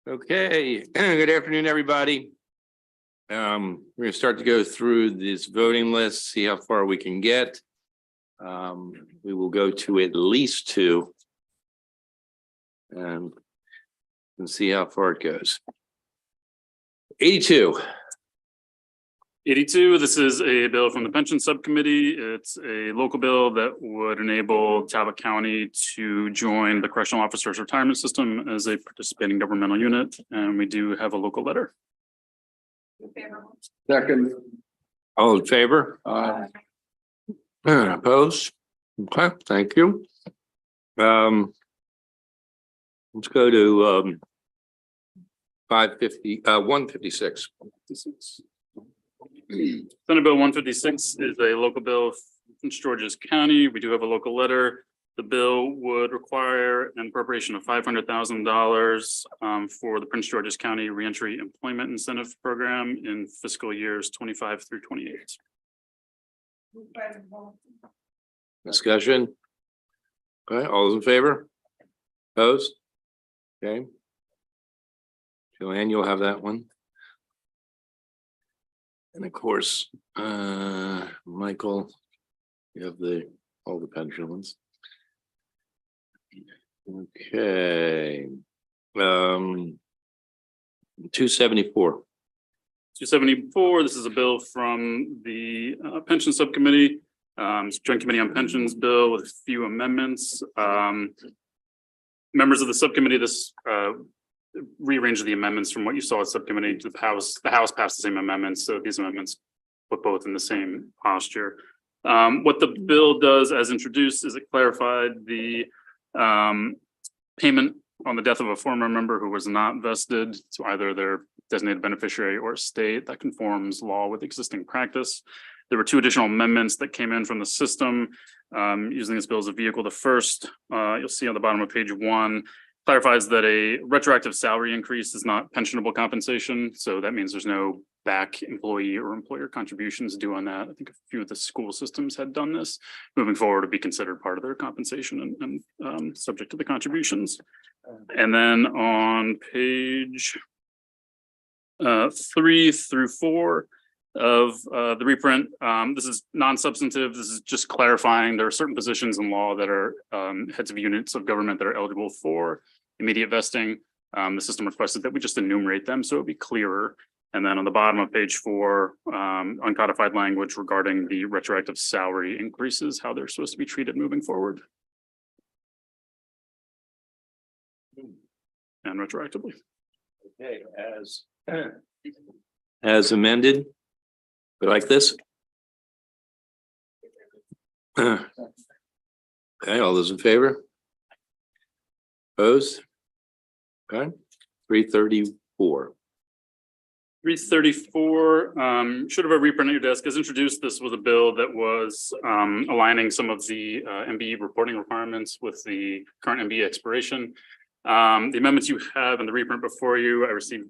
Okay, good afternoon, everybody. We're gonna start to go through this voting list, see how far we can get. We will go to at least two. And see how far it goes. 82. 82, this is a bill from the Pension Subcommittee. It's a local bill that would enable Talbot County to join the Correctional Officers Retirement System as a participating governmental unit, and we do have a local letter. Second. All in favor? Opposed? Okay, thank you. Let's go to 156. Senate Bill 156 is a local bill from Prince George's County. We do have a local letter. The bill would require an appropriation of $500,000 for the Prince George's County Reentry Employment Incentive Program in fiscal years 25 through 28. Discussion. Okay, all those in favor? Opposed? Okay. Joanne, you'll have that one. And of course, Michael, you have all the pension ones. Okay. 274. 274, this is a bill from the Pension Subcommittee, Joint Committee on Pensions bill with a few amendments. Members of the subcommittee, this rearranged the amendments from what you saw at subcommittee to the House. The House passed the same amendments, so these amendments put both in the same posture. What the bill does as introduced is it clarified the payment on the death of a former member who was not vested to either their designated beneficiary or estate. That conforms law with existing practice. There were two additional amendments that came in from the system using this bill as a vehicle. The first, you'll see on the bottom of page 1, clarifies that a retroactive salary increase is not pensionable compensation. So that means there's no back employee or employer contributions due on that. I think a few of the school systems had done this. Moving forward, to be considered part of their compensation and subject to the contributions. And then on page 3 through 4 of the reprint, this is non-substantive. This is just clarifying there are certain positions in law that are heads of units of government that are eligible for immediate vesting. The system requested that we just enumerate them so it'll be clearer. And then on the bottom of page 4, uncodified language regarding the retroactive salary increases, how they're supposed to be treated moving forward. And retroactively. Okay, as amended. We like this? Okay, all those in favor? Opposed? Okay, 334. 334 should have a reprint at your desk. As introduced, this was a bill that was aligning some of the MBE reporting requirements with the current MBE expiration. The amendments you have in the reprint before you, I received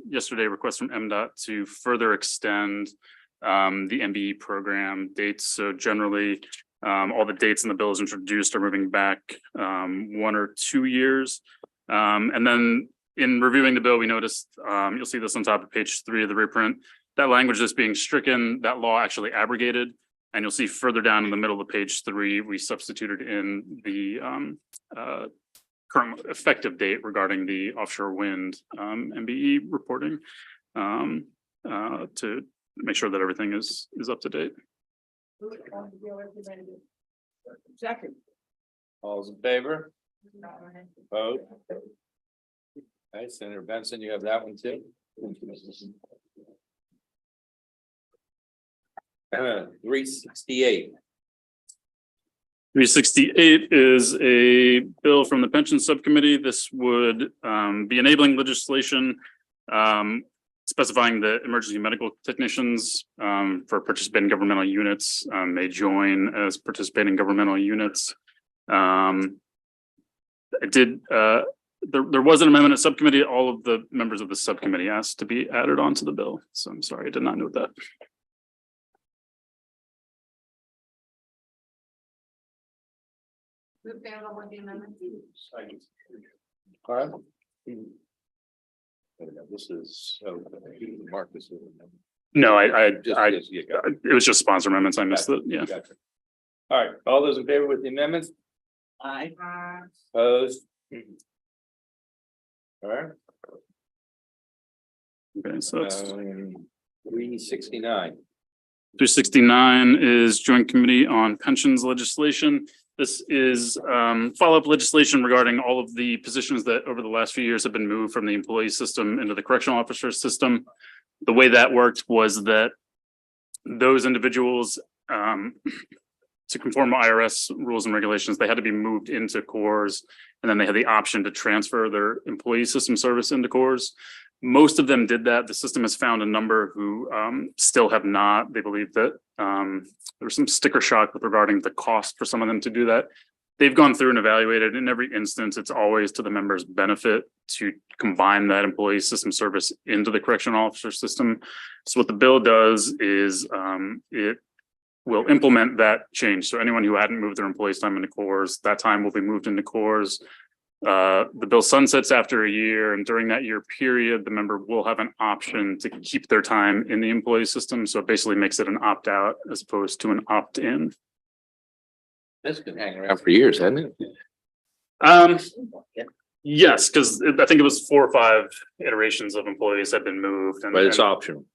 yesterday a request from MDOT to further extend the MBE program dates. So generally, all the dates in the bill is introduced are moving back 1 or 2 years. And then in reviewing the bill, we noticed, you'll see this on top of page 3 of the reprint, that language is being stricken, that law actually abrogated. And you'll see further down in the middle of page 3, we substituted in the current effective date regarding the offshore wind MBE reporting to make sure that everything is up to date. Second. All those in favor? Opposed? Okay, Senator Benson, you have that one too. 368. 368 is a bill from the Pension Subcommittee. This would be enabling legislation specifying that emergency medical technicians for participating governmental units may join as participating governmental units. There was an amendment at subcommittee. All of the members of the subcommittee asked to be added onto the bill. So I'm sorry, I did not note that. All right. This is, Marcus. No, I, Yeah, it was just sponsor amendments. I missed it. Yeah. gotcha. All right, all those in favor with the amendments? Aye. Opposed? All right. Okay, so that's 369. 369 is Joint Committee on Pensions Legislation. This is follow-up legislation regarding all of the positions that over the last few years have been moved from the employee system into the correctional officer system. The way that worked was that those individuals, to conform to IRS rules and regulations, they had to be moved into cores, and then they had the option to transfer their employee system service into cores. Most of them did that. The system has found a number who still have not. They believe that there was some sticker shock with regarding the cost for some of them to do that. They've gone through and evaluated. In every instance, it's always to the member's benefit to combine that employee system service into the correctional officer system. So what the bill does is it will implement that change. So anyone who hadn't moved their employees' time into cores, that time will be moved into cores. The bill sunsets after a year, and during that year period, the member will have an option to keep their time in the employee system. So it basically makes it an opt-out as opposed to an opt-in. This has been hanging around for years, hasn't it? Yes, because I think it was 4 or 5 iterations of employees have been moved. But it's and optional.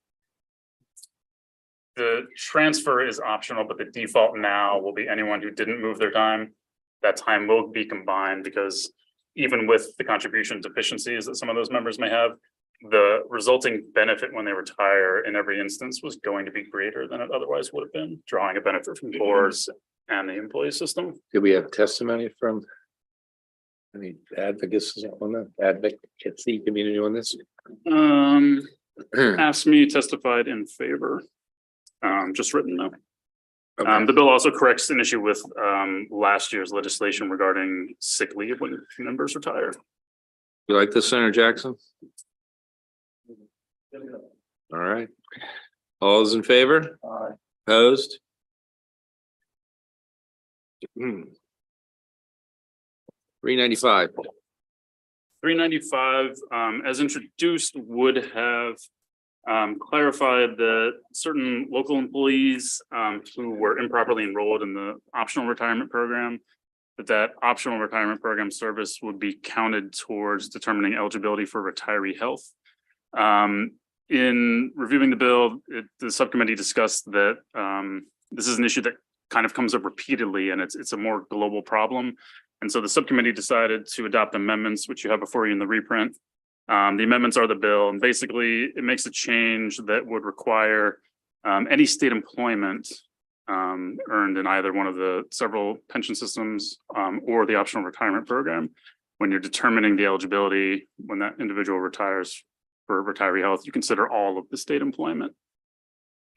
the transfer is optional, but the default now will be anyone who didn't move their time. That time will be combined because even with the contribution deficiencies that some of those members may have, the resulting benefit when they retire in every instance was going to be greater than it otherwise would have been, drawing a benefit from cores and the employee system. Did we have testimony from any advocates on that, advocacy community on this? Asked me, testified in favor. Just written though. Okay. The bill also corrects an issue with last year's legislation regarding sick leave when members retire. You like this, Senator Jackson? All right. All those in favor? Aye. Opposed? 395. 395, as introduced, would have clarified that certain local employees who were improperly enrolled in the optional retirement program, that optional retirement program service would be counted towards determining eligibility for retiree health. In reviewing the bill, the subcommittee discussed that this is an issue that kind of comes up repeatedly, and it's a more global problem. And so the subcommittee decided to adopt amendments, which you have before you in the reprint. The amendments are the bill, and basically it makes a change that would require any state employment earned in either one of the several pension systems or the optional retirement program. When you're determining the eligibility, when that individual retires for retiree health, you consider all of the state employment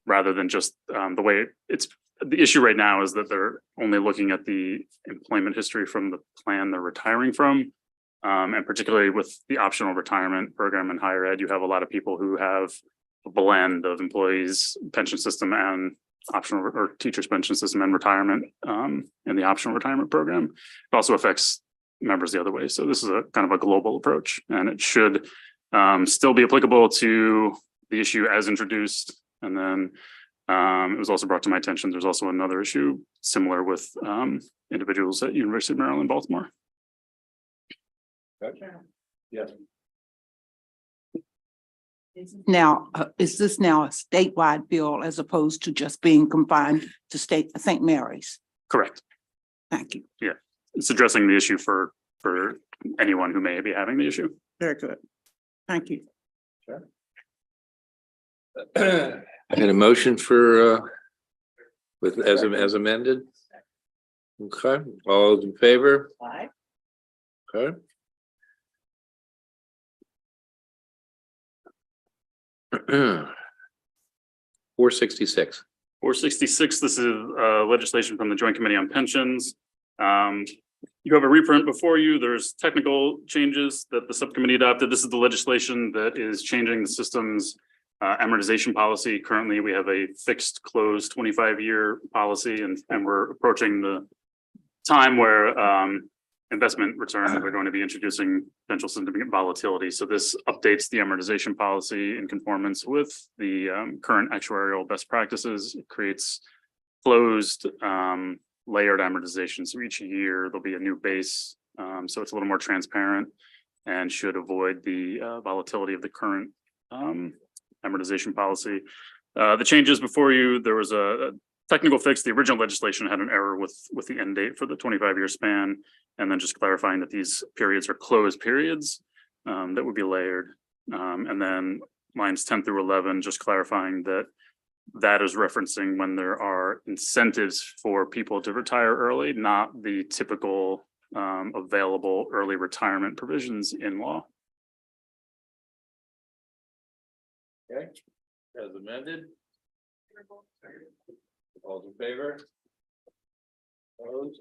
rather than just the way it's. The issue right now is that they're only looking at the employment history from the plan they're retiring from. And particularly with the optional retirement program in higher ed, you have a lot of people who have a blend of employees, pension system and optional or teachers pension system and retirement in the optional retirement program. It also affects members the other way. So this is a kind of a global approach, and it should still be applicable to the issue as introduced. And then it was also brought to my attention, there's also another issue similar with individuals at University of Maryland, Baltimore. Yes. Now, is this now a statewide bill as opposed to just being confined to St. Mary's? Correct. Thank you. Yeah, it's addressing the issue for anyone who may be having the issue. Very good. Thank you. I had a motion for with as amended. Okay, all those in favor? Aye. Okay. $466. 466, this is legislation from the Joint Committee on Pensions. You have a reprint before you. There's technical changes that the subcommittee adopted. This is the legislation that is changing the system's amortization policy. Currently, we have a fixed closed 25-year policy, and we're approaching the time where investment return, they're going to be introducing potential significant volatility. So this updates the amortization policy in conformance with the current actuarial best practices. It creates closed layered amortization. So each year there'll be a new base. So it's a little more transparent and should avoid the volatility of the current amortization policy. The changes before you, there was a technical fix. The original legislation had an error with the end date for the 25-year span, and then just clarifying that these periods are closed periods that would be layered. And then lines 10 through 11, just clarifying that that is referencing when there are incentives for people to retire early, not the typical available early retirement provisions in law. Okay, as amended. All in favor? Opposed?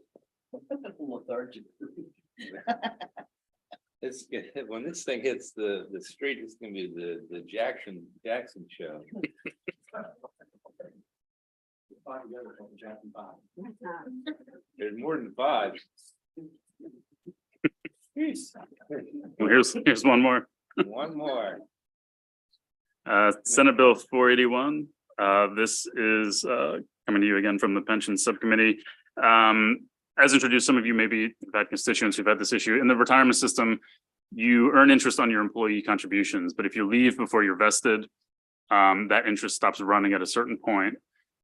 It's good. When this thing hits the street, it's gonna be the Jackson show. There's more than 5. Jeez. Well, here's one more. One more. Senate Bill 481. This is coming to you again from the Pension Subcommittee. As introduced, some of you maybe have had constituents who've had this issue. In the retirement system, you earn interest on your employee contributions, but if you leave before you're vested, that interest stops running at a certain point.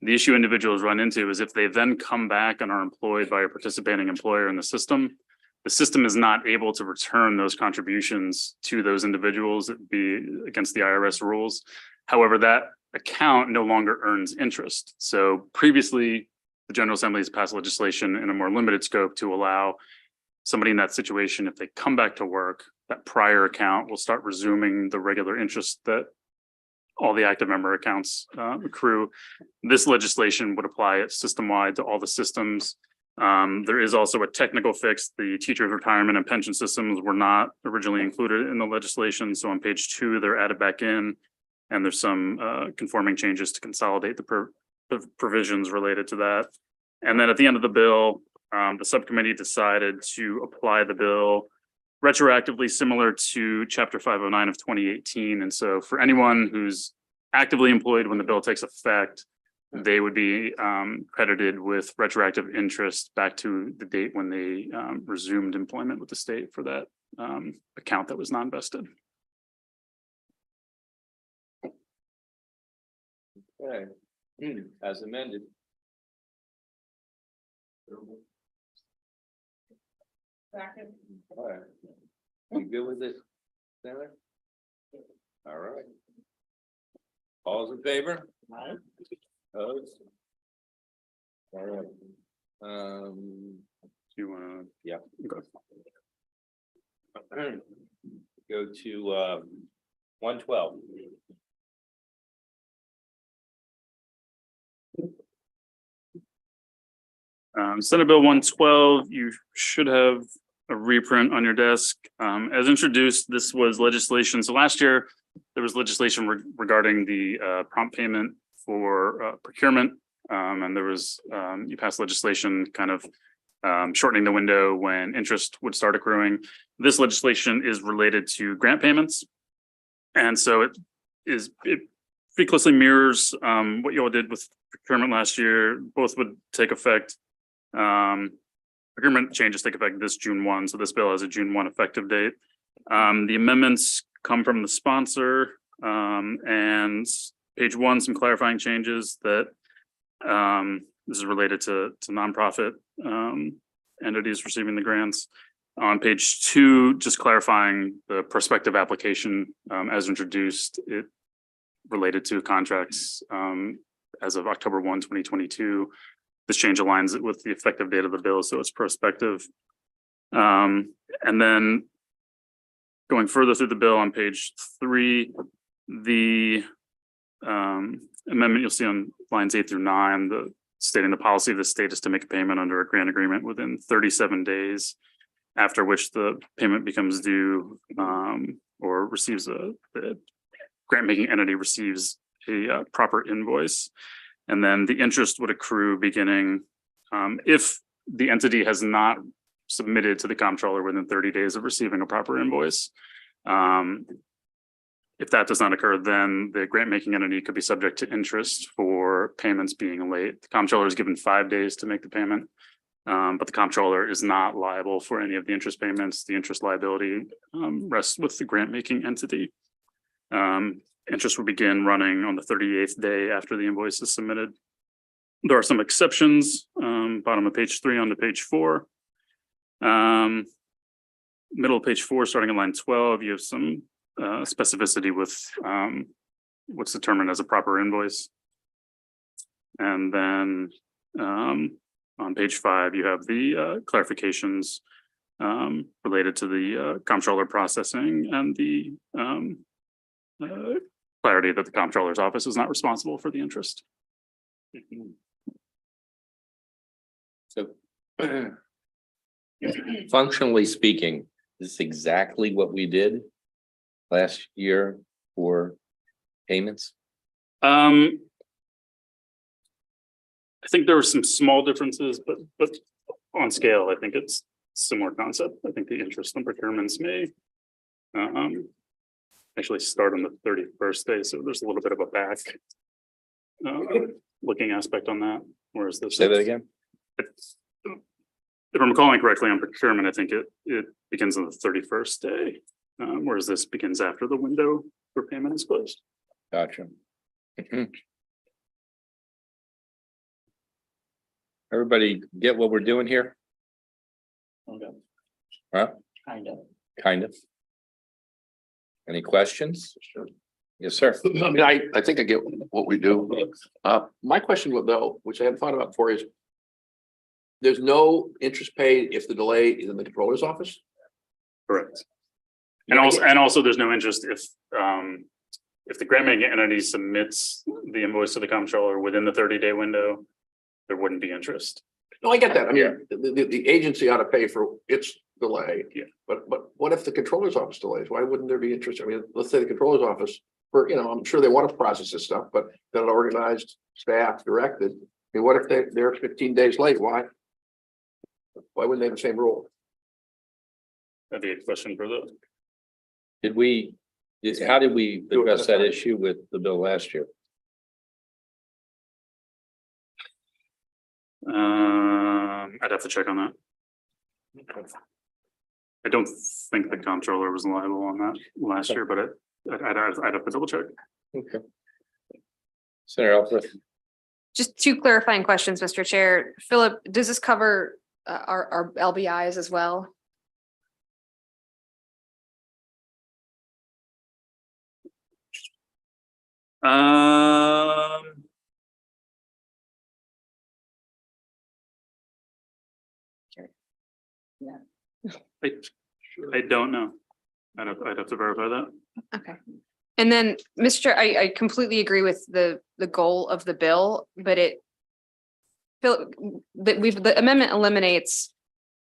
The issue individuals run into is if they then come back and are employed by a participating employer in the system is not able to return those contributions to those individuals. It'd be against the IRS rules. However, that account no longer earns interest. So previously, the General Assembly has passed legislation in a more limited scope to allow somebody in that situation, if they come back to work, that prior account will start resuming the regular interest that all the active member accounts accrue. This legislation would apply it system-wide to all the systems. There is also a technical fix. The teachers' retirement and pension systems were not originally included in the legislation. So on page 2, they're added back in, and there's some conforming changes to consolidate the provisions related to that. And then at the end of the bill, the subcommittee decided to apply the bill retroactively, similar to Chapter 509 of 2018. And so for anyone who's actively employed when the bill takes effect, they would be credited with retroactive interest back to the date when they resumed employment with the state for that account that was non-vested. Okay, as amended. Second. All right. You good with this, Senator? All right. All's in favor? Opposed? All right. Do you want to? Yeah. Okay. Go to 112. Senate Bill 112, you should have a reprint on your desk. As introduced, this was legislation. So last year, there was legislation regarding the prompt payment for procurement. And there was, you passed legislation kind of shortening the window when interest would start accruing. This legislation is related to grant payments. And so it pretty closely mirrors what you all did with procurement last year. Both would take effect. Procurement changes take effect this June 1. So this bill has a June 1 effective date. The amendments come from the sponsor, and page 1, some clarifying changes that this is related to nonprofit entities receiving the grants. On page 2, just clarifying the prospective application as introduced, it related to contracts as of October 1, 2022. This change aligns it with the effective date of the bill, so it's prospective. And then going further through the bill on page 3, the amendment you'll see on lines 8 through 9, stating the policy of the state is to make a payment under a grant agreement within 37 days, after which the payment becomes due or receives the grant making entity receives a proper invoice. And then the interest would accrue beginning if the entity has not submitted to the comptroller within 30 days of receiving a proper invoice. If that does not occur, then the grant making entity could be subject to interest for payments being late. The comptroller is given 5 days to make the payment. But the comptroller is not liable for any of the interest payments. The interest liability rests with the grant making entity. Interest will begin running on the 38th day after the invoice is submitted. There are some exceptions, bottom of page 3 onto page 4. Middle of page 4, starting at line 12, you have some specificity with what's determined as a proper invoice. And then on page 5, you have the clarifications related to the comptroller processing and the clarity that the comptroller's office is not responsible for the interest. So functionally speaking, this is exactly what we did last year for payments. I think there were some small differences, but on scale, I think it's similar concept. I think the interest on procurements may actually start on the 31st day, so there's a little bit of a back looking aspect on that. Whereas this, Say that again. If I'm recalling correctly on procurement, I think it begins on the 31st day, whereas this begins after the window for payment is closed. Gotcha. Everybody get what we're doing here? Huh? Kind of. Any questions? Sure. Yes, sir. I mean, I think I get what we do. My question would though, which I hadn't thought about before, is there's no interest paid if the delay is in the controller's office? Correct. And also there's no interest if the grant making entity submits the invoice to the comptroller within the 30-day window, there wouldn't be interest. No, I get that. I mean, the agency ought to pay for its delay. Yeah. But what if the controller's office delays? Why wouldn't there be interest? I mean, let's say the controller's office, for, I'm sure they want to process this stuff, but then an organized staff directed. I mean, what if they're 15 days late? Why wouldn't they have the same rule? That'd be a question for the. How did we address that issue with the bill last year? I'd have to check on that. I don't think the comptroller was liable on that last year, but I'd have to double check. Okay. Senator Alfred. Just 2 clarifying questions, Mr. Chair. Philip, does this cover our LBIs as well? I don't know. I'd have to verify that. Okay. And then, Mr. Chair, I completely agree with the goal of the bill, but the amendment eliminates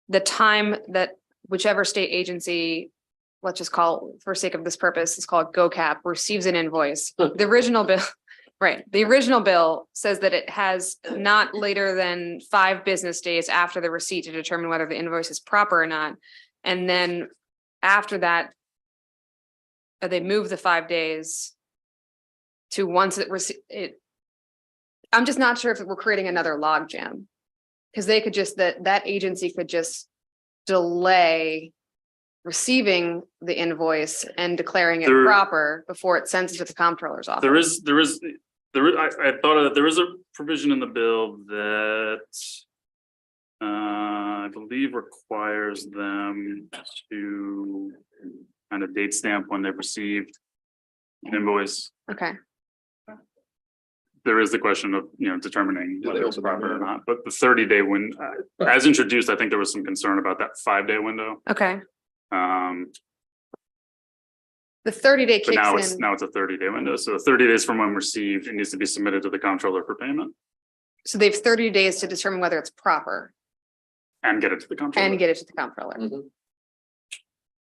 the time that whichever state agency, let's just call, for sake of this purpose, it's called GoCap, receives an invoice. The original bill, right? The original bill says that it has not later than 5 business days after the receipt to determine whether the invoice is proper or not. And then after that, they move the 5 days to once it. I'm just not sure if we're creating another log jam, because they could just that agency could just delay receiving the invoice and declaring it proper before it sends it to the comptroller's office. I thought of that. There is a provision in the bill that I believe requires them to kind of date stamp when they've received an invoice. Okay. There is the question of, determining whether it's proper or not, but the 30-day window, as introduced, I think there was some concern about that 5-day window. Okay. The The 30-day But kicks in. now it's a 30-day window. So 30 days from when received, it needs to be submitted to the comptroller for payment So they have 30 days to determine whether it's proper and get it to the comptroller. and get it to the comptroller. Mhm.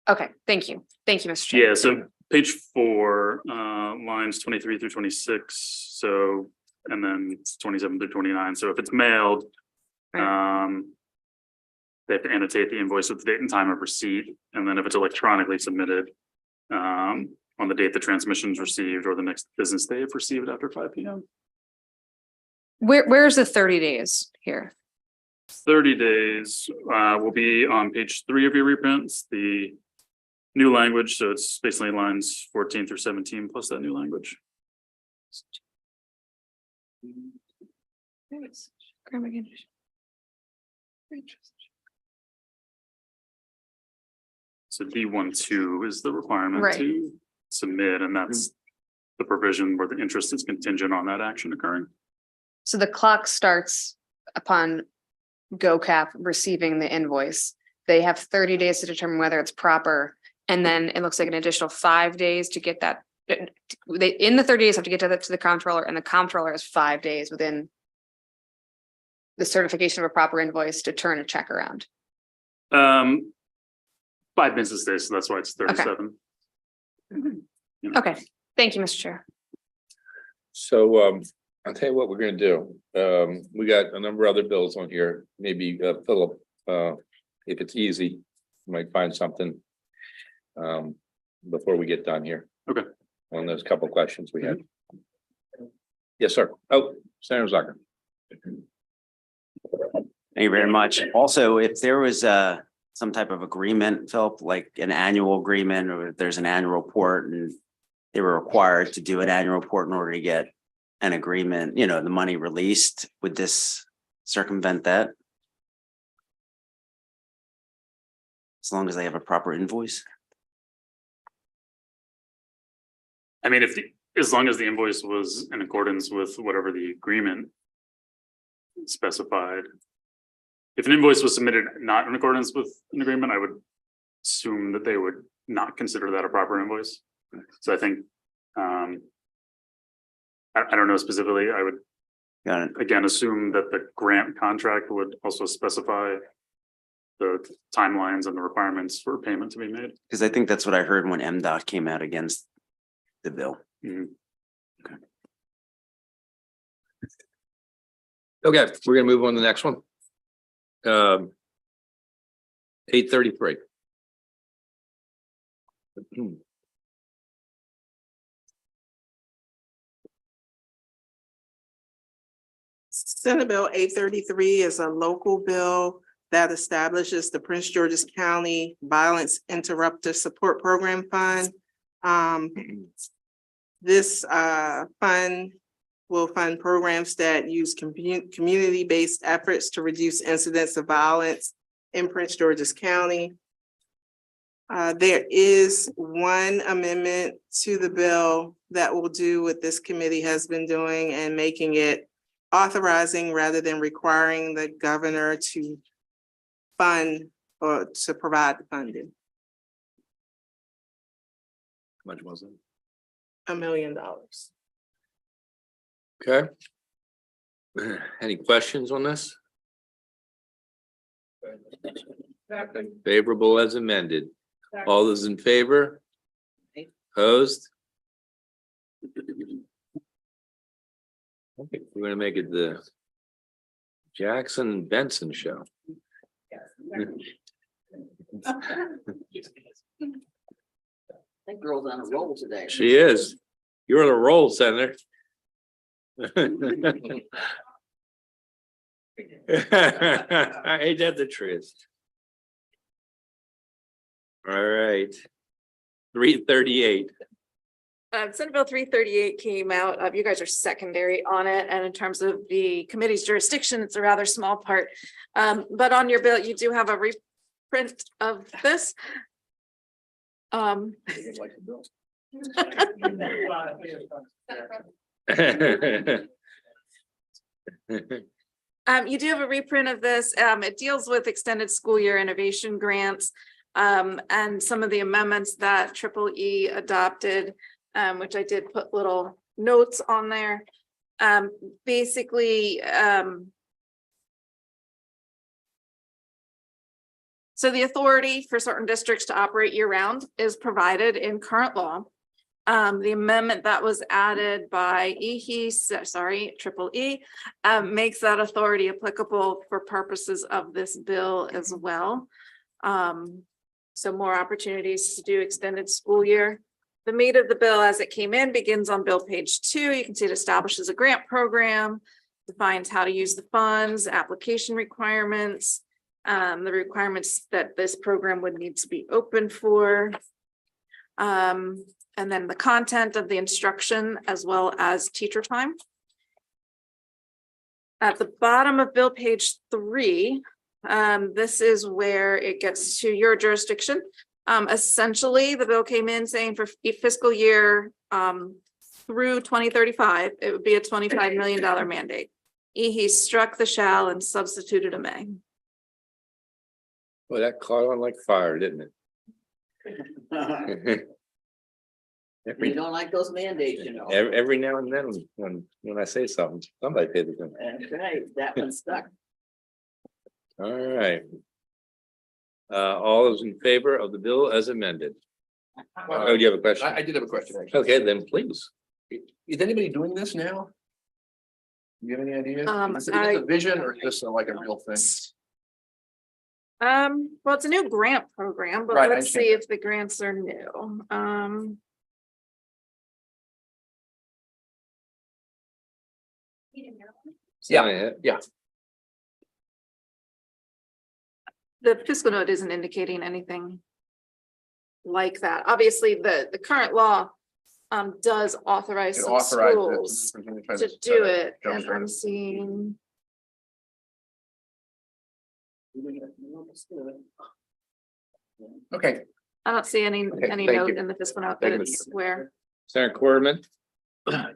Okay, thank you. Thank you, Mr. Chair. Yeah, so page 4, lines 23 through 26. So, and then 27 through 29. So if it's mailed, they have to annotate the invoice with the date and time of receipt, and then if it's electronically submitted on the date the transmission is received or the next business day if received after 5 p.m. Where's the 30 days here? 30 days will be on page 3 of your reprints, the new language. So it's basically lines 14 through 17 plus that new language. So D12 is the requirement Right. to submit, and that's the provision where the interest is contingent on that action occurring. So the clock starts upon GoCap receiving the invoice. They have 30 days to determine whether it's proper. And then it looks like an additional 5 days to get that. They, in the 30 days, have to get to the comptroller, and the comptroller has 5 days within the certification of a proper invoice to turn a check around. 5 business days, so that's why it's 37. Okay, thank you, Mr. Chair. So I'll tell you what we're gonna do. We got a number of other bills on here. Maybe Philip, if it's easy, you might find something before we get done here. Okay. On those couple questions we had. Yes, sir. Oh, Senator Zucker. Thank you very much. Also, if there was some type of agreement, Philip, like an annual agreement, or if there's an annual report and they were required to do an annual report in order to get an agreement, you know, the money released, would this circumvent that? As long as they have a proper invoice? I mean, as long as the invoice was in accordance with whatever the agreement specified. If an invoice was submitted not in accordance with an agreement, I would assume that they would not consider that a proper invoice. So I think, I don't know specifically, I would Got it. again assume that the grant contract would also specify the timelines and the requirements for payment to be made. Because I think that's what I heard when MDOT came out against the bill. Mhm. Okay, we're gonna move on to the next one. 833. Senate Bill 833 is a local bill that establishes the Prince George's County Violence Interrupter Support Program Fund. This fund will fund programs that use community-based efforts to reduce incidents of violence in Prince George's County. There is one amendment to the bill that will do what this committee has been doing and making it authorizing rather than requiring the governor to fund or to provide the funding. How much was it? $1 million. Okay. Any questions on this? Favorable as amended. All those in favor? Opposed? Okay, we're gonna make it the Jackson Benson show. That girl's on a roll today. She is. You're on a roll, Senator. Ain't that the truth? All right. 338. Senate Bill 338 came out, you guys are secondary on it, and in terms of the committee's jurisdiction, it's a rather small part. But on your bill, you do have a reprint of this. You do have a reprint of this. It deals with extended school year innovation grants and some of the amendments that EEE adopted, which I did put little notes on there. Basically, so the authority for certain districts to operate year round is provided in current law. The amendment that was added by Triple E, makes that authority applicable for purposes of this bill as well. So more opportunities to do extended school year. The meat of the bill as it came in begins on bill page 2. You can see it establishes a grant program, defines how to use the funds, application requirements, the requirements that this program would need to be open for. And then the content of the instruction as well as teacher time. At the bottom of bill page 3, this is where it gets to your jurisdiction. Essentially, the bill came in saying for fiscal year through 2035, it would be a $25 million mandate. He struck the shall and substituted a may. Well, that caught on like fire, didn't it? We don't like those mandates, you know. Every now and then, when I say something, somebody pays attention. That's right, that one stuck. All right. All those in favor of the bill as amended? Oh, do you have a question? I did have a question, actually. Okay, then please. Is anybody doing this now? Do you have any idea? Is it I- a vision or is this like a real thing? Well, it's a new grant program, but Right, I let's see if the grants are new. Yeah. Yeah. The fiscal note isn't indicating anything like that. Obviously, the current law does authorize It some authorizes schools it. to do it, jump and start I'm it. seeing, Okay, I don't see any Okay, thank note you. in the fiscal note Thank that you, it's where. Senator Quarterman?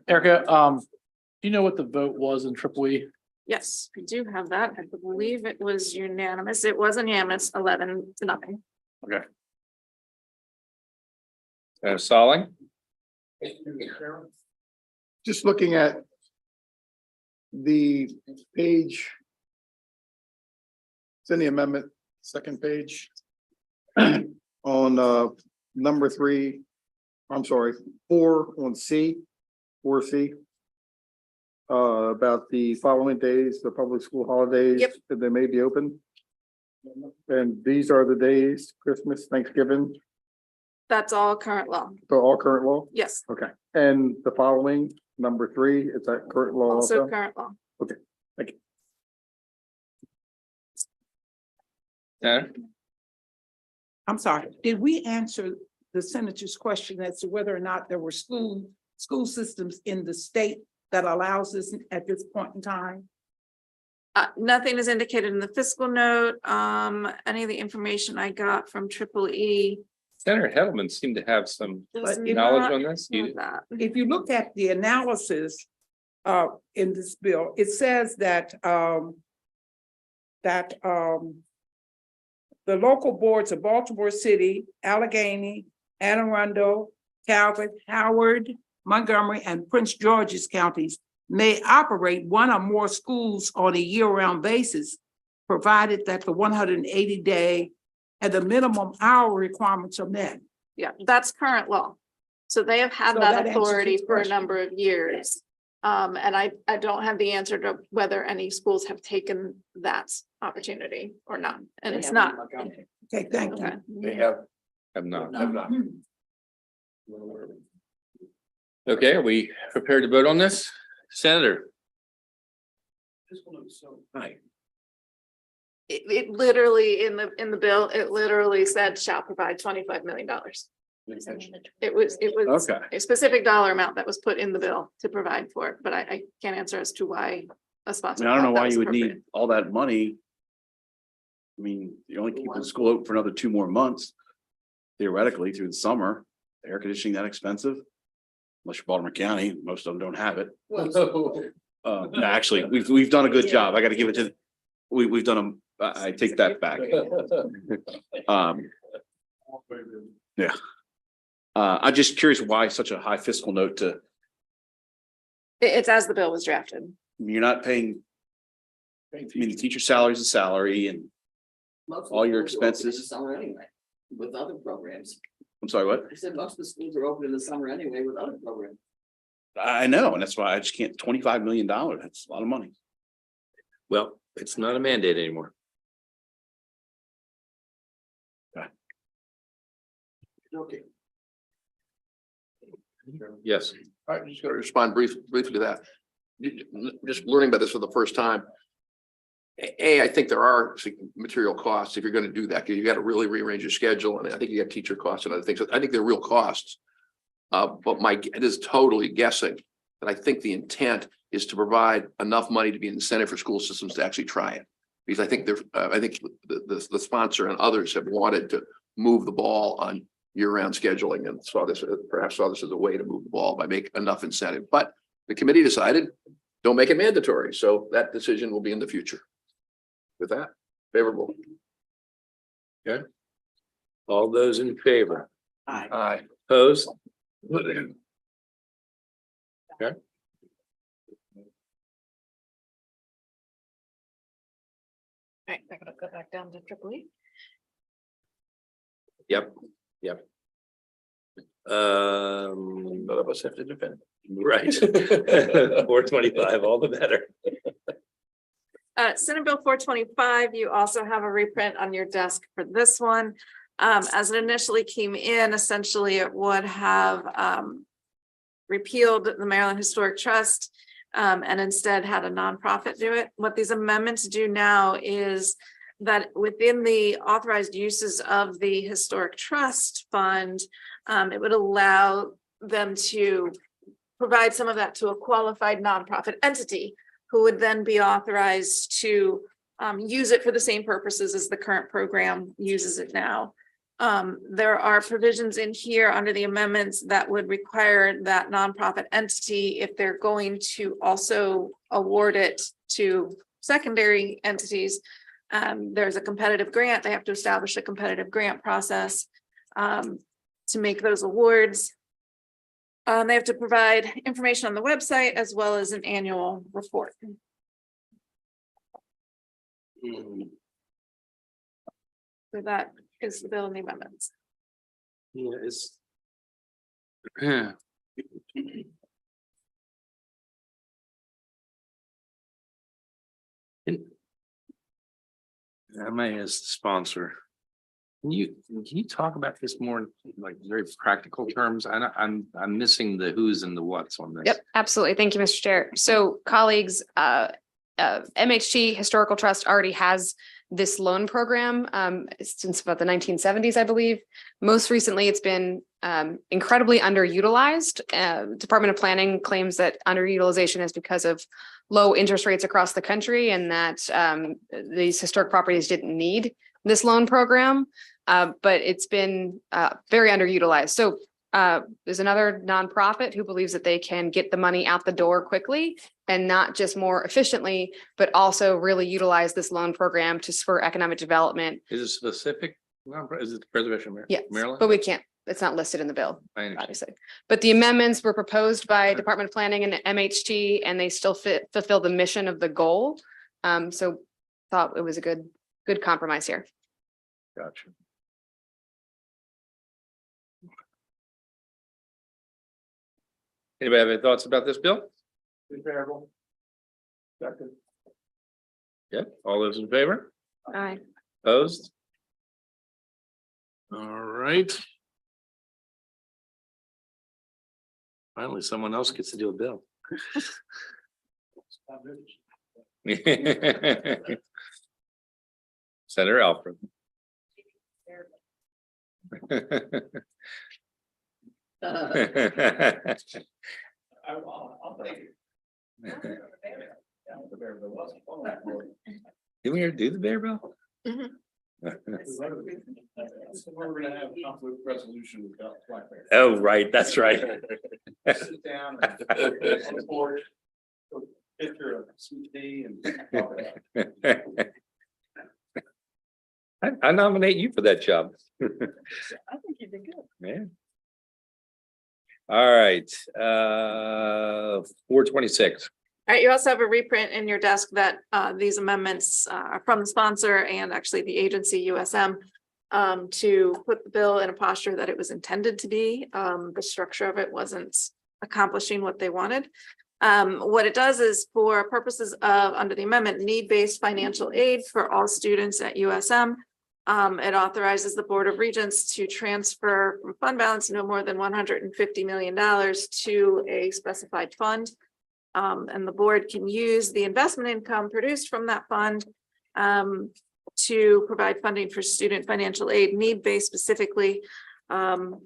Erica, do you know what the vote was in Triple E? Yes, I do have that. I believe it was unanimous. It was unanimous, 11-0. Senator Solling? Just looking at the page. It's in the amendment, second page. On number 3, I'm sorry, 4 on C, 4C. About the following days, the public school holidays Yep. that they may be open. And these are the days, Christmas, Thanksgiving, That's all current law. for all current law. Yes, Okay, and the following, number 3, is that current law also also? current law. Senator? I'm sorry, did we answer the senator's question as to whether or not there were school systems in the state that allows this at this point in time? Nothing is indicated in the fiscal note. Any of the information I got from Triple E. Senator Heddleman seemed to have some does But if- knowledge not on this. have You- that. If you look at the analysis in this bill, it says that the local boards of Baltimore City, Allegheny, Anne Arundel, Calvert, Howard, Montgomery, and Prince George's counties may operate one or more schools on a year-round basis, provided that the 180-day and the minimum hour requirements are met. Yeah, that's current law. So they have had So that that answers authority his for a question. number of years. And I don't have the answer to whether any schools have taken that opportunity or not, and it's not. Okay, thank you. Okay. they have not. not. Okay, are we prepared to vote on this? Senator? Hi. It literally, in the bill, it literally said shall provide $25 million. It was Okay. a specific dollar amount that was put in the bill to provide for it, but I can't answer as to why a I sponsor. mean, I don't know thought that why was you would need appropriate. all that money. I mean, you're only keeping the school open for another 2 more months. Theoretically, through the summer, air conditioning that expensive? Unless you're Baltimore County, most of them don't have it. No, actually, we've done a good job. I gotta give it to, we've done them, I take that back. Yeah. I'm just curious why such a high fiscal note to, It's as the bill was drafted. you're not paying. I mean, the teacher salary is a salary and Most of all your the schools do open in the expenses. Summer anyway, with other programs. I'm sorry, what? I said most of the schools are open in the summer anyway with other programs. I know, and that's why I just can't, $25 million, that's a lot of money. Well, it's not a mandate anymore. Okay. Yes. I'm just gonna respond briefly to that. Just learning about this for the first time. I think there are material costs if you're gonna do that, because you gotta really rearrange your schedule, and I think you got teacher costs and other things. I think they're real costs. But it is totally guessing, that I think the intent is to provide enough money to be an incentive for school systems to actually try it. Because I think the sponsor and others have wanted to move the ball on year-round scheduling and perhaps saw this as a way to move the ball by making enough incentive. But the committee decided, don't make it mandatory. So that decision will be in the future. With that, favorable. Okay. All those in favor? Aye. Opposed? Okay. All right, I'm gonna go back down to triple E. Yep. None of us have to defend. Right. 425, all the better. Senate Bill 425, you also have a reprint on your desk for this one. As it initially came in, essentially it would have repealed the Maryland Historic Trust and instead had a nonprofit do it. What these amendments do now is that within the authorized uses of the Historic Trust Fund, it would allow them to provide some of that to a qualified nonprofit entity who would then be authorized to use it for the same purposes as the current program uses it now. There are provisions in here under the amendments that would require that nonprofit entity, if they're going to also award it to secondary entities, there's a competitive grant. They have to establish a competitive grant process to make those awards. They have to provide information on the website as well as an annual report. So that is the bill and the amendments. Yeah, it's. Yeah. I may as the sponsor. Can you talk about this more in like very practical terms? I'm missing the who's and the what's on this. Yep, absolutely. Thank you, Mr. Chair. So colleagues, MHT Historical Trust already has this loan program since about the 1970s, I believe. Most recently, it's been incredibly underutilized. Department of Planning claims that underutilization is because of low interest rates across the country and that these historic properties didn't need this loan program, but it's been very underutilized. So there's another nonprofit who believes that they can get the money out the door quickly and not just more efficiently, but also really utilize this loan program to spur economic development. Is it specific? Is it the Preservation of Yes, Maryland? but we can't, it's not listed in the bill, I understand. obviously. But the amendments were proposed by Department of Planning and MHT, and they still fulfill the mission of the goal. So thought it was a good compromise here. Gotcha. Anybody have any thoughts about this bill? Favorable. Second. Yep, all those in favor? Aye. Opposed? All right. Finally, someone else gets to do a bill. Senator Alfred. I'll take it. Did we ever do the bear bill? Mhm. We're gonna have a conflict resolution without. Oh, right, that's right. Sit down and report. Picture of sweet tea and. I nominate you for that job. I think you did good. Man. All right, 426. All right, you also have a reprint in your desk that these amendments are from the sponsor and actually the agency USM. to put the bill in a posture that it was intended to be. The structure of it wasn't accomplishing what they wanted. What it does is for purposes of, under the amendment, need-based financial aid for all students at USM. It authorizes the Board of Regents to transfer from fund balance no more than $150 million to a specified fund. And the board can use the investment income produced from that fund to provide funding for student financial aid, need-based specifically. And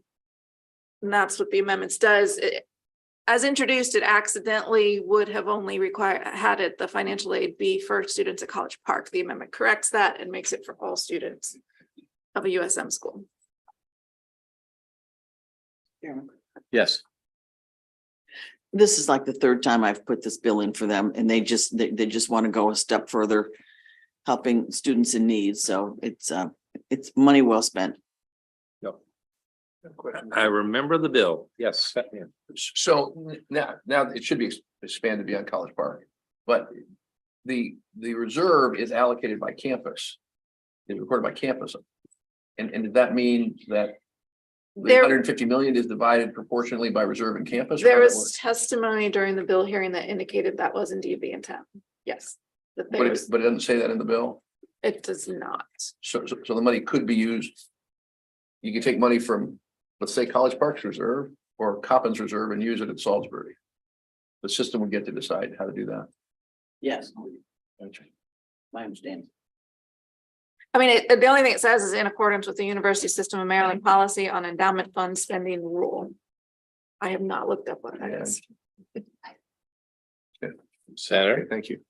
that's what the amendments does. As introduced, it accidentally would have only had the financial aid be for students at College Park. The amendment corrects that and makes it for all students of a USM school. Yes. This is like the third time I've put this bill in for them, and they just want to go a step further, helping students in need. So it's money well spent. I remember the bill. Yes. So now it should be expanded beyond College Park, but the reserve is allocated by campus. It's recorded by campus. And does that mean that the There- 150 million is divided proportionally by reserve and campus? There How that was works? testimony during the bill hearing that indicated that was indeed the intent. Yes. That But there's, it doesn't say that in the bill. it does not. So the money could be used. You could take money from, let's say, College Park's reserve or Coppin's reserve and use it at Salisbury. The system would get to decide how to do that. Yes. My understanding. I mean, the only thing it says is in accordance with the University System of Maryland policy on endowment fund spending rule. I have not looked up what that is. Senator. Okay, thank you.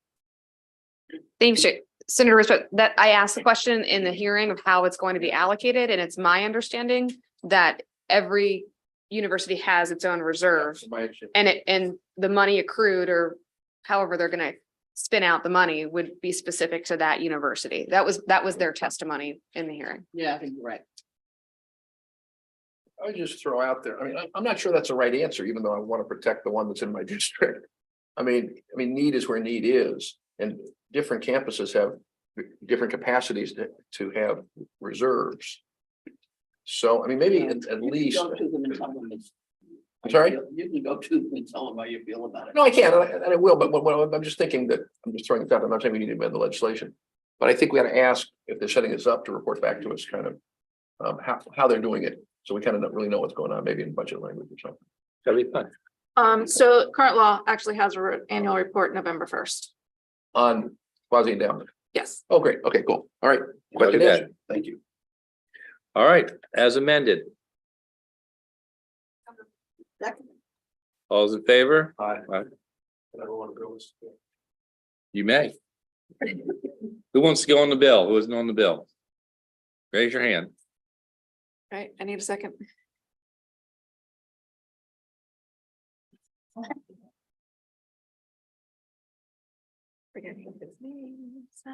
Thanks, Senator Risbett, that I asked the question in the hearing of how it's going to be allocated, and it's my understanding that every university has its own reserve, and the money accrued, or however they're gonna spin out the money, would be specific to that university. That was their testimony in the hearing. Yeah, I think you're right. I would just throw out there, I mean, I'm not sure that's the right answer, even though I want to protect the one that's in my district. I mean, need is where need is, and different campuses have different capacities to have reserves. So, I mean, maybe at least. Go to them and tell them it's- I'm sorry? You can go to them and tell them how you feel about it. No, I can, and I will, but I'm just thinking that, I'm just throwing it out, I'm not saying we need to amend the legislation. But I think we got to ask if they're setting this up to report back to us kind of how they're doing it. So we kind of don't really know what's going on, maybe in budget language or something. That'd be fun. So current law actually has an annual report November 1st. On quasi endowment. Yes. Oh, great. Okay, cool. All right. Question Okay. answered. Thank you. All right, as amended. All those in favor? Aye. Aye. And I don't want to go. You may. Who wants to go on the bill? Who isn't on the bill? Raise your hand. All right, I need a second. Forgetting his name, so.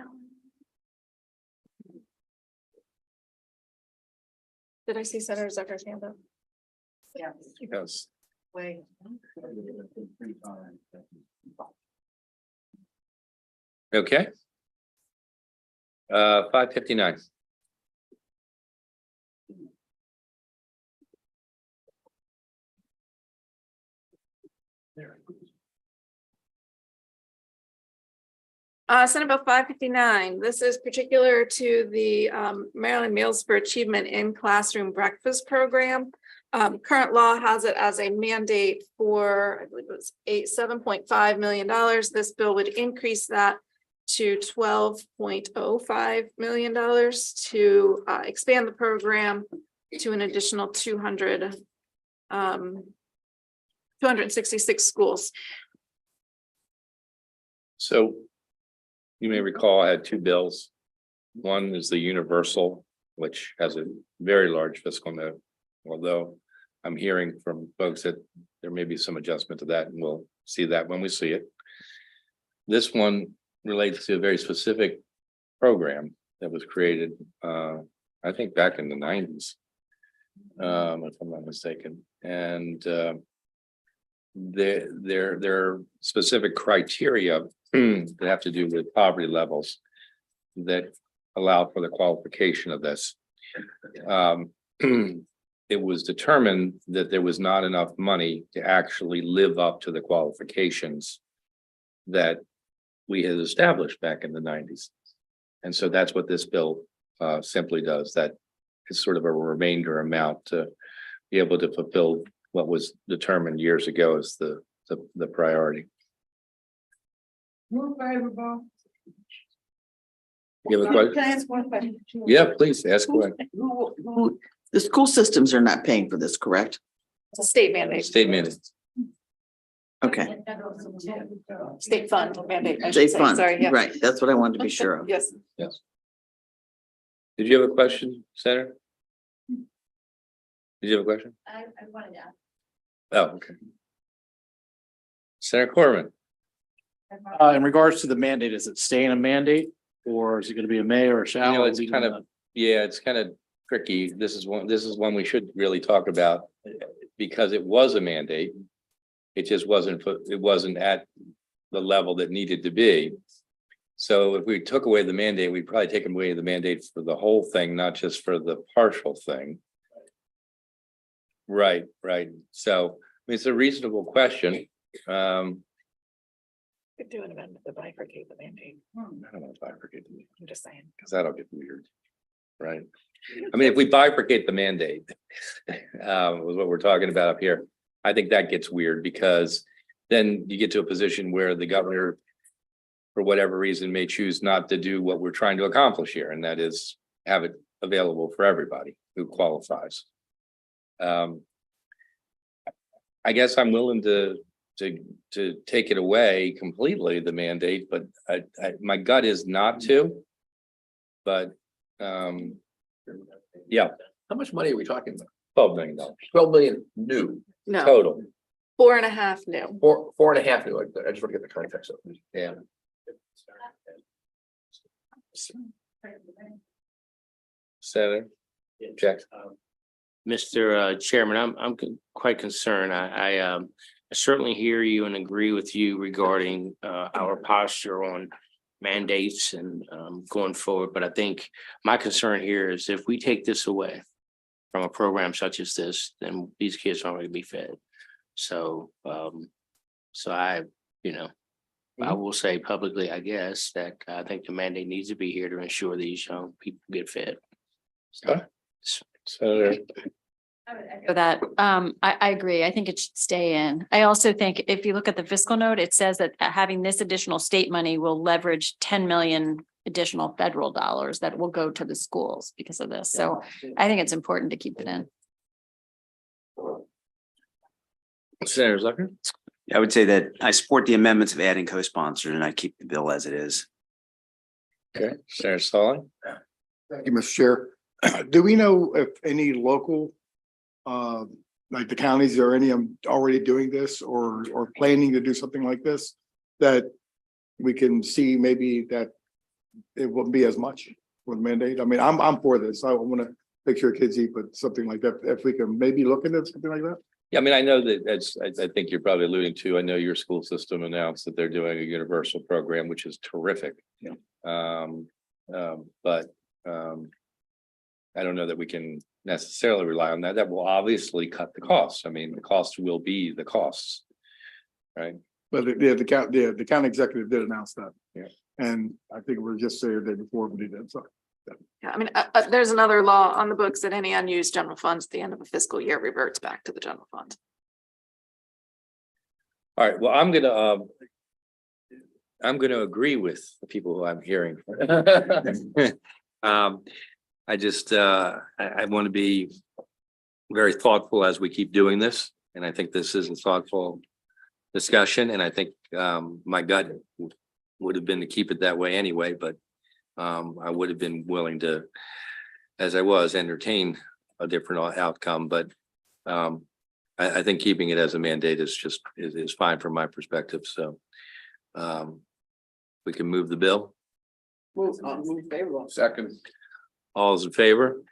Did I see Senator Zucker's hand up? Yeah. Yes. Wait. Okay. 559. Senate Bill 559. This is particular to the Maryland Meals for Achievement in Classroom Breakfast Program. Current law has it as a mandate for, I believe it was $7.5 million. This bill would increase that to $12.05 million to expand the program to an additional 266 schools. So you may recall I had two bills. One is the universal, which has a very large fiscal note. Although I'm hearing from folks that there may be some adjustment to that, and we'll see that when we see it. This one relates to a very specific program that was created, I think back in the 90s, if I'm not mistaken. And there are specific criteria that have to do with poverty levels that allow for the qualification of this. it was determined that there was not enough money to actually live up to the qualifications that we had established back in the nineties. And so that's what this bill simply does. That is sort of a remainder amount to be able to fulfill what was determined years ago as the priority. Move favorable. You have a question? Can I ask one question? Yeah, please ask away. The school systems are not paying for this, correct? It's a state mandate, Statement. Okay, state fund mandate, I they should say, fund, sorry, yeah. right, that's what I wanted to be sure of. Yes. Yes. Did you have a question, Senator? Did you have a question? I wanted to ask. Oh, okay. Senator Corman. In regards to the mandate, is it staying a mandate or is it going to be a may or a shall? You know, or it's leave it kind on of, yeah, it's kind of tricky. This is one we should really talk about because it was a mandate. It just wasn't at the level that needed to be. So if we took away the mandate, we'd probably take away the mandate for the whole thing, not just for the partial thing. Right. So, I mean, it's a reasonable question. Could do an amendment to bifurcate the mandate, I don't know if bifurcate the I'm just saying. because that'll get weird, right? I mean, if we bifurcate the mandate, was what we're talking about up here, I think that gets weird because then you get to a position where the governor, for whatever reason, may choose not to do what we're trying to accomplish here, and that is have it available for everybody who qualifies. I guess I'm willing to take it away completely, the mandate, but my gut is not to. But yeah, How much money are we talking about? $12 million 12 million new, No, total. 4.5 new. four and a half new. I just want to get the context of it. Yeah. Senator, Jack. Mr. Chairman, I'm quite concerned. I certainly hear you and agree with you regarding our posture on mandates and going forward. But I think my concern here is if we take this away from a program such as this, then these kids aren't going to be fed. So I will say publicly, I guess, that I think the mandate needs to be here to ensure these young people get fed. Okay. Senator, For that, I agree. I think it should stay in. I also think if you look at the fiscal note, it says that having this additional state money will leverage 10 million additional federal dollars that will go to the schools because of this. So I think it's important to keep it in. Senator Zucker. I would say that I support the amendments of adding co-sponsors and I keep the bill as it is. Okay, Senator Stalling. Thank you, Mr. Chair. Do we know if any local, like the counties or any of them already doing this or planning to do something like this? That we can see maybe that it wouldn't be as much with mandate. I mean, I'm for this. I want to make sure kids eat, but something like that, if we can maybe look into something like that. Yeah, I mean, I know that I think you're probably alluding to, I know your school system announced that they're doing a universal program, which is terrific. Yeah. But I don't know that we can necessarily rely on that. That will obviously cut the costs. I mean, the cost will be the costs. Right. But the county executive did announce that. Yeah. And I think we were just saying the day before, but he did, so. Yeah, I mean, there's another law on the books that any unused general funds at the end of a fiscal year reverts back to the general fund. All right, well, I'm gonna agree with the people who I'm hearing. I just, I want to be very thoughtful as we keep doing this. And I think this is a thoughtful discussion. And I think my gut would have been to keep it that way anyway, but I would have been willing to, as I was, entertain a different outcome. But I think keeping it as a mandate is fine from my perspective. So we can move the bill. Move favorable. Second. All's in favor?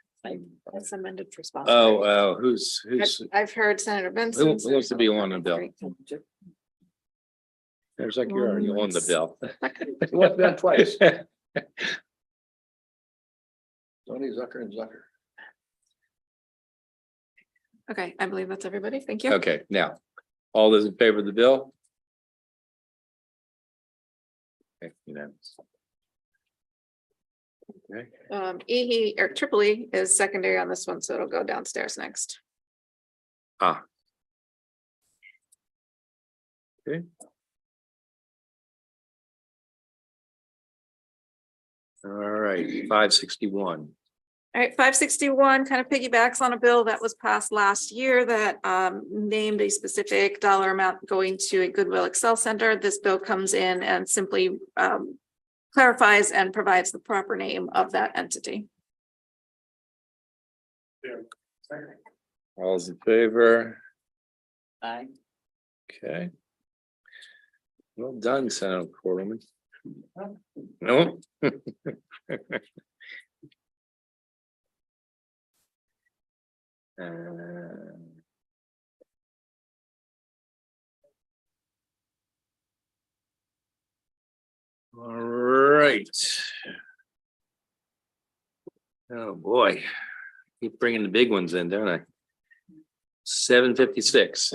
That's amended for sponsor. Oh, who's I've heard Senator who Benson. wants to be on the bill? There's like you're already on the bill. What's that twice? Tony Zucker and Zucker. Okay, I believe that's everybody. Thank you. Okay, now, all those in favor of the bill? Okay, unanimous. Okay. Triple E is secondary on this one, so it'll go downstairs next. Ah. Okay. All right, 561. All right, 561 kind of piggybacks on a bill that was passed last year that named a specific dollar amount going to a Goodwill Excel Center. This bill comes in and simply clarifies and provides the proper name of that entity. All those in favor? Aye. Okay. Well done, Senator Corlman. No. All right. Oh, boy. Keep bringing the big ones in, don't I? 756.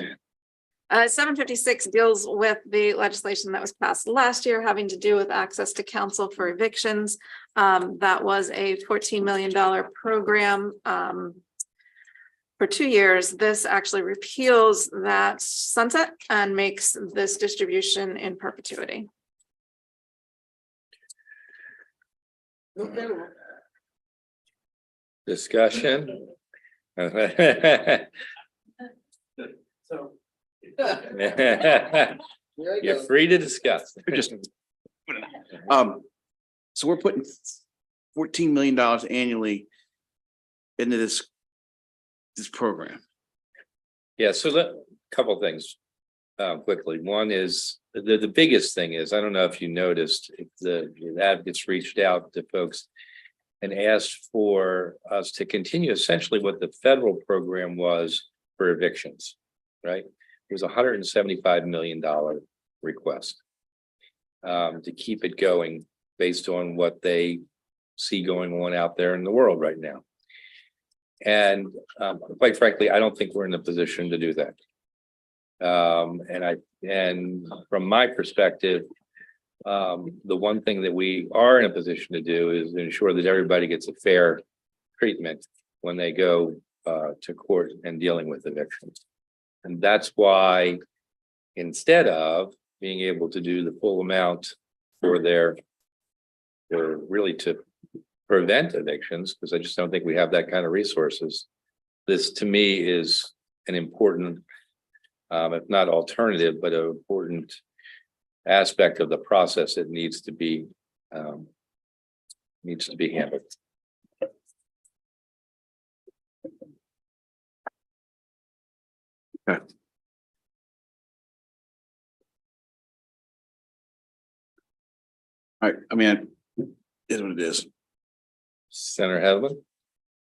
756 deals with the legislation that was passed last year having to do with access to counsel for evictions. That was a $14 million program for 2 years. This actually repeals that sunset and makes this distribution in perpetuity. Discussion. You're free to discuss. So we're putting $14 million annually into this program. Yeah, so couple things quickly. One is the biggest thing is, I don't know if you noticed, if the advocates reached out to folks and asked for us to continue essentially what the federal program was for evictions, right? It was $175 million request to keep it going based on what they see going on out there in the world right now. And quite frankly, I don't think we're in a position to do that. And from my perspective, the one thing that we are in a position to do is ensure that everybody gets a fair treatment when they go to court and dealing with evictions. And that's why, instead of being able to do the full amount for really to prevent evictions, because I just don't think we have that kind of resources. This to me is an important, if not alternative, but an important aspect of the process that needs to be handled. Okay. All right, I mean, it is what it is. Senator Hedlund?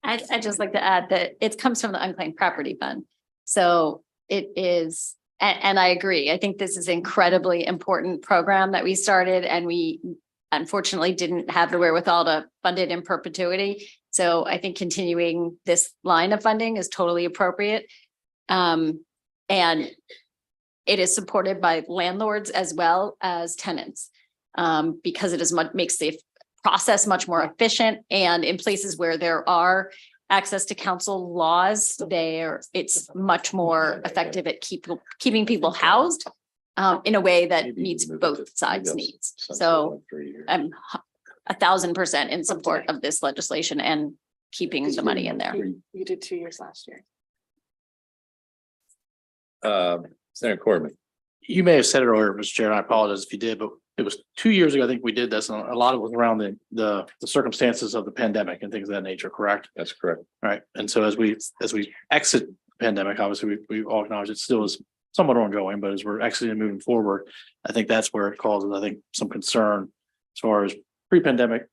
I'd just like to add that it comes from the unclaimed property fund. So it is, and I agree, I think this is incredibly important program that we started, and we unfortunately didn't have the wherewithal to fund it in perpetuity. So I think continuing this line of funding is totally appropriate. And it is supported by landlords as well as tenants, because it is makes the process much more efficient, and in places where there are access to counsel laws, it's much more effective at keeping people housed in a way that meets both sides' needs. So I'm 1,000% in support of this legislation and keeping the money in there. You did 2 years last year. Senator Corbett. You may have said it earlier, Mr. Chair, and I apologize if you did, but it was 2 years ago, I think we did this, and a lot of it was around the circumstances of the pandemic and things of that nature, correct? That's correct. All right, and so as we exit the pandemic, obviously, we all acknowledge it still is somewhat ongoing, but as we're exiting and moving forward, I think that's where it causes, I think, some concern as far as pre-pandemic.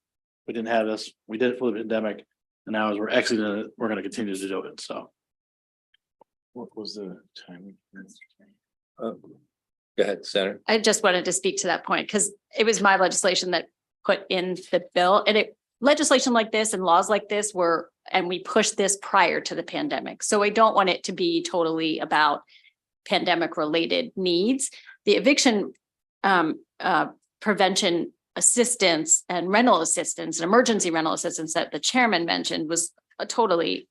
We didn't have this, we did it for the pandemic, and now as we're exiting it, we're going to continue to do it, so. What was the timing? Go ahead, Senator. I just wanted to speak to that point because it was my legislation that put in the bill, and legislation like this and laws like this were and we pushed this prior to the pandemic. So I don't want it to be totally about pandemic related needs. The eviction prevention assistance and rental assistance and emergency rental assistance that the chairman mentioned was totally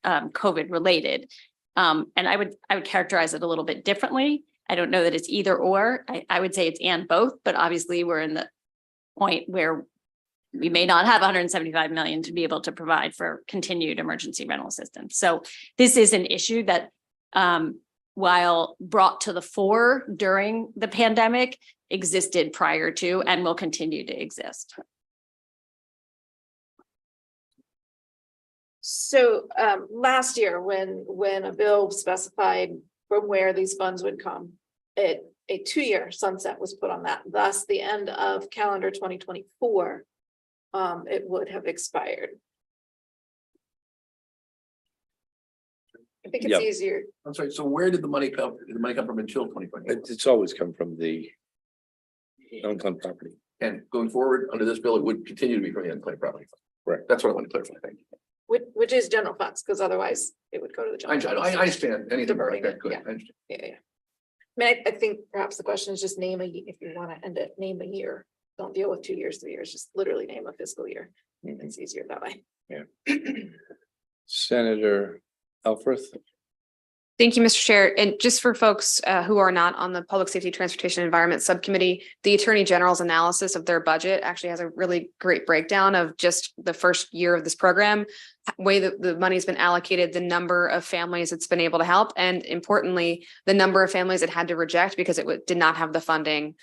COVID related. And I would characterize it a little bit differently. I don't know that it's either or. I would say it's and both, but obviously we're in the point where we may not have 175 million to be able to provide for continued emergency rental assistance. So this is an issue that while brought to the fore during the pandemic, existed prior to and will continue to exist. So last year, when a bill specified from where these funds would come, a 2-year sunset was put on that. Thus, the end of calendar 2024, it would have expired. I think it's Yep. easier. I'm sorry, so where did the money come? Did the money come from until 2020? It's always come from the unclaimed property. And going forward, under this bill, it would continue to be from the unclaimed property. Correct. That's what I want to clarify. Thank you. Which is general funds, because otherwise it would go to the I general. funds. understand anything like Diverting that. it, Good. yeah. I understand. Yeah. I mean, I think perhaps the question is just name if you want to end it, name a year. Don't deal with 2 years, 3 years, just literally name a fiscal year. It's easier that way. Senator Elfreth. Thank you, Mr. Chair. And just for folks who are not on the Public Safety, Transportation, Environment Subcommittee, the Attorney General's analysis of their budget actually has a really great breakdown of just the first year of this program, way that the money's been allocated, the number of families it's been able to help, and importantly, the number of families it had to reject because it did not have the funding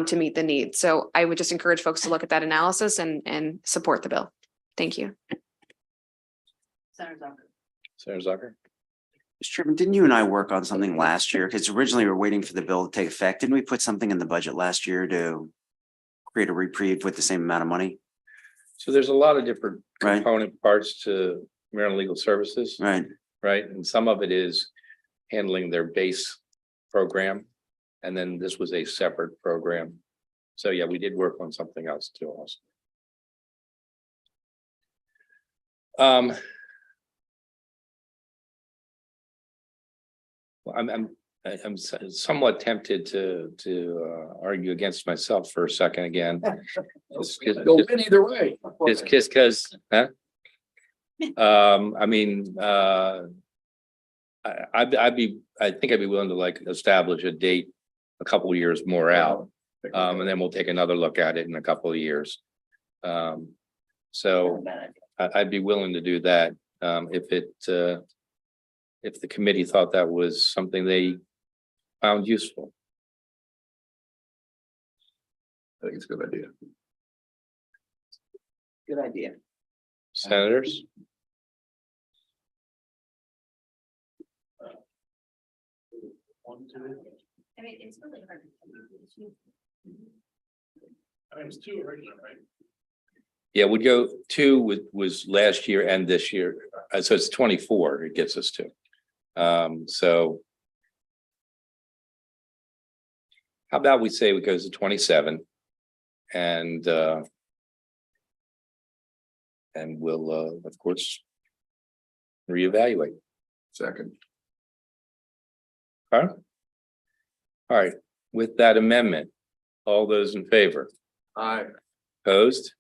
to meet the need. So I would just encourage folks to look at that analysis and support the bill. Thank you. Senator Zucker. Mr. Chairman, didn't you and I work on something last year? Because originally we were waiting for the bill to take effect. Didn't we put something in the budget last year to create a reprieve with the same amount of money? So there's a lot of different Right. component parts to Maryland Legal Services, Right. right? And some of it is handling their base program. And then this was a separate program. So yeah, we did work on something else too also. Well, I'm somewhat tempted to argue against myself for a second again. Go win either way. Just because, huh? I mean, I think I'd be willing to like establish a date a couple of years more out. And then we'll take another look at it in a couple of years. So I'd be willing to do that if the committee thought that was something they found useful. I think it's a good idea. Good idea. Senators? I mean, it's really hard. It's 2 original, right? Yeah, would go 2 was last year and this year. So it's 24 it gets us to. So how about we say it goes to 27 and we'll of course reevaluate. Second. All right, with that amendment, all those in favor? Aye. Opposed?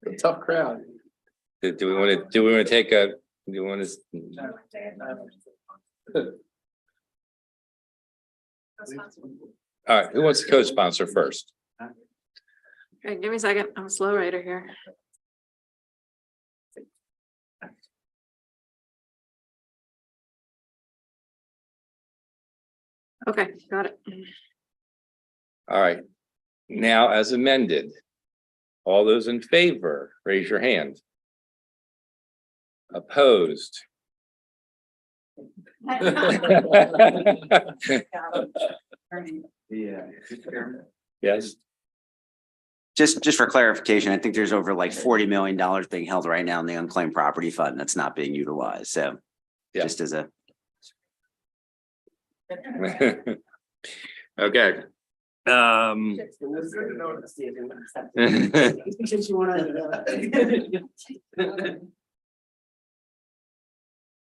A tough crowd. Do we want to take a, do you want to? All right, who wants to co-sponsor first? Okay, give me a second. I'm a slow writer here. Okay, got it. All right, now as amended, all those in favor, raise your hand. Opposed? Yes, Just for clarification, I think there's over like $40 million being held right now in the unclaimed property fund that's not being utilized. So Yeah. just as a, okay. Um.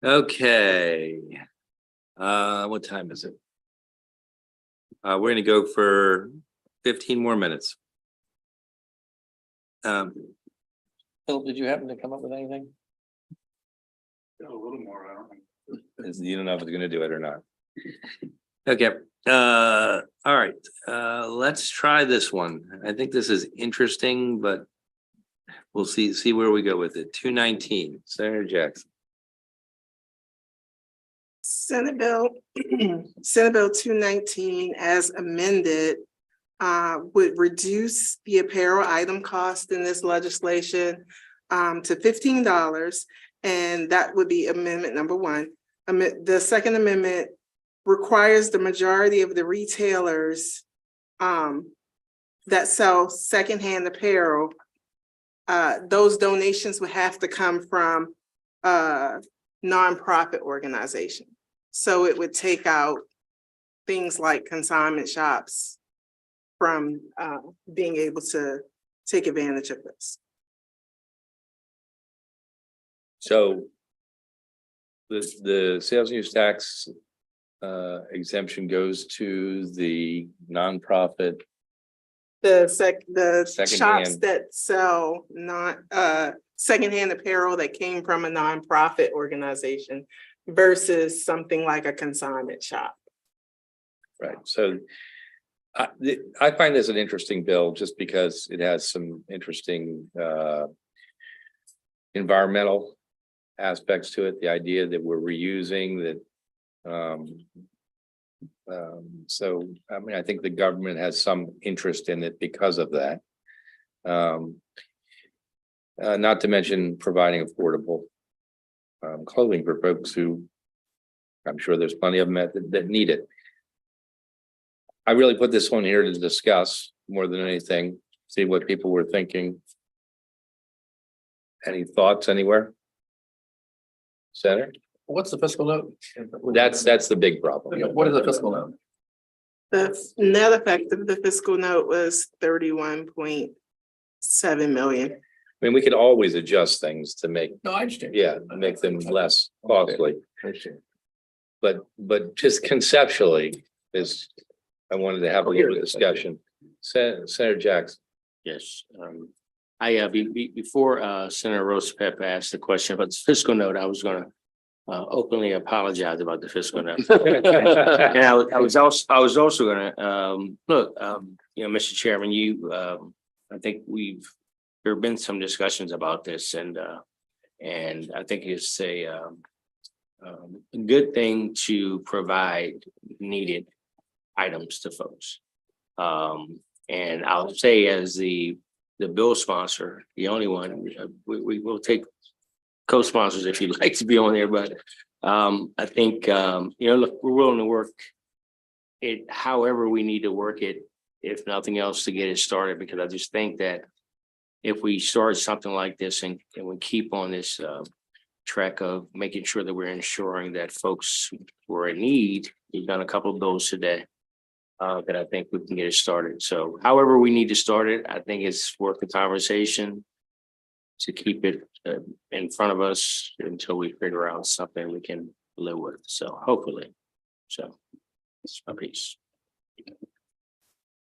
Okay. What time is it? We're gonna go for 15 more minutes. Phil, did you happen to come up with anything? A little more, I don't think. You don't know if it's gonna do it or not. Okay, all right, let's try this one. I think this is interesting, but we'll see where we go with it. 219, Senator Jackson. Senate Bill, Senate Bill 219 as amended would reduce the apparel item cost in this legislation to $15. And that would be amendment number one. The second amendment requires the majority of the retailers that sell secondhand apparel, those donations would have to come from nonprofit organization. So it would take out things like consignment shops from being able to take advantage of this. So the sales use tax exemption goes to the nonprofit. The shops Secondhand. that sell not secondhand apparel that came from a nonprofit organization versus something like a consignment shop. Right, so I find this an interesting bill just because it has some interesting environmental aspects to it, the idea that we're reusing that. So, I mean, I think the government has some interest in it because of that. Not to mention providing affordable clothing for folks who, I'm sure there's plenty of them that need it. I really put this one here to discuss more than anything, see what people were thinking. Any thoughts anywhere? Senator? What's the fiscal note? That's the big problem. What is the fiscal note? The net effect of the fiscal note was 31.7 million. I mean, we could always adjust things to make, No, I understand. yeah, make them less costly, I understand. but just conceptually is, I wanted to have a little bit of discussion. Senator Jackson. Yes, before Senator Rosapep asked the question about the fiscal note, I was gonna openly apologize about the fiscal note. And I was also gonna, look, Mr. Chairman, I think there have been some discussions about this and I think it's a good thing to provide needed items to folks. And I'll say as the bill sponsor, the only one, we will take co-sponsors if you'd like to be on there, but I think, look, we're willing to work it however we need to work it, if nothing else, to get it started, because I just think that if we start something like this and we keep on this track of making sure that we're ensuring that folks who are in need, we've done a couple of bills today, that I think we can get it started. So however we need to start it, I think it's worth the conversation to keep it in front of us until we figure out something we can live with. So hopefully, so it's my piece.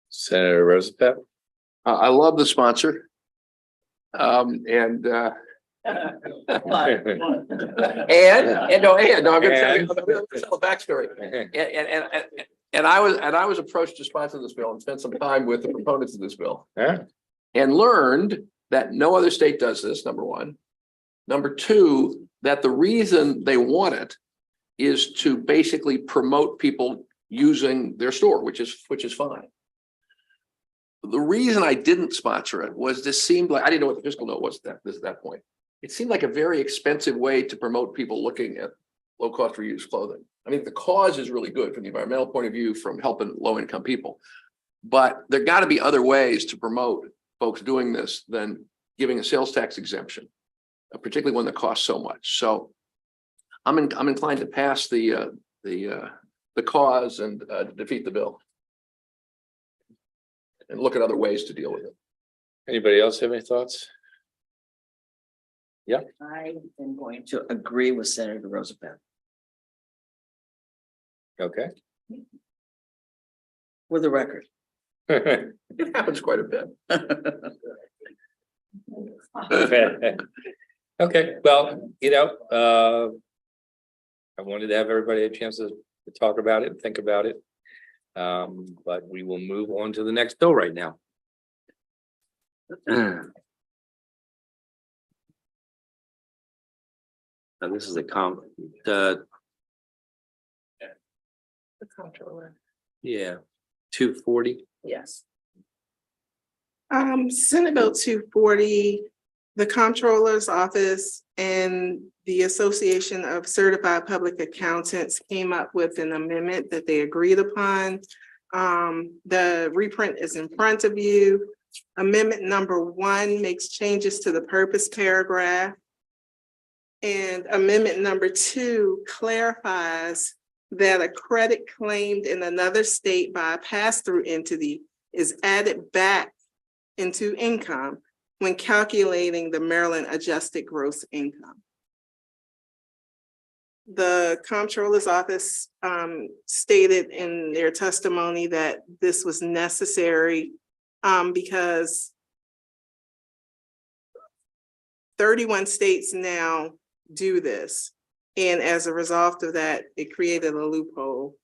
Senator Rosapep. I love the sponsor. And no, I'm gonna tell you a backstory. And I was approached to sponsor this bill and spent some time with the proponents of this bill. Yeah. And learned that no other state does this, number one. Number two, that the reason they want it is to basically promote people using their store, which is fine. The reason I didn't sponsor it was this seemed like, I didn't know what the fiscal note was at that point. It seemed like a very expensive way to promote people looking at low cost reuse clothing. I mean, the cause is really good from the environmental point of view, from helping low income people. But there got to be other ways to promote folks doing this than giving a sales tax exemption, particularly when the costs so much. So I'm inclined to pass the cause and defeat the bill. and look at other ways to deal with it. Anybody else have any thoughts? I am going to agree with Senator Roosevelt Okay. for the record. It happens quite a bit. Okay, well, I wanted to have everybody a chance to talk about it, think about it. But we will move on to the next bill right now. And this is the The comptroller. yeah, 240. Yes. Senate Bill 240, the comptroller's office and the Association of Certified Public Accountants came up with an amendment that they agreed upon. The reprint is in front of you. Amendment number 1 makes changes to the purpose paragraph. And amendment number 2 clarifies that a credit claimed in another state by a pass-through entity is added back into income when calculating the Maryland adjusted gross income. The comptroller's office stated in their testimony that this was necessary because 31 states now do this. And as a result of that, it created a loophole.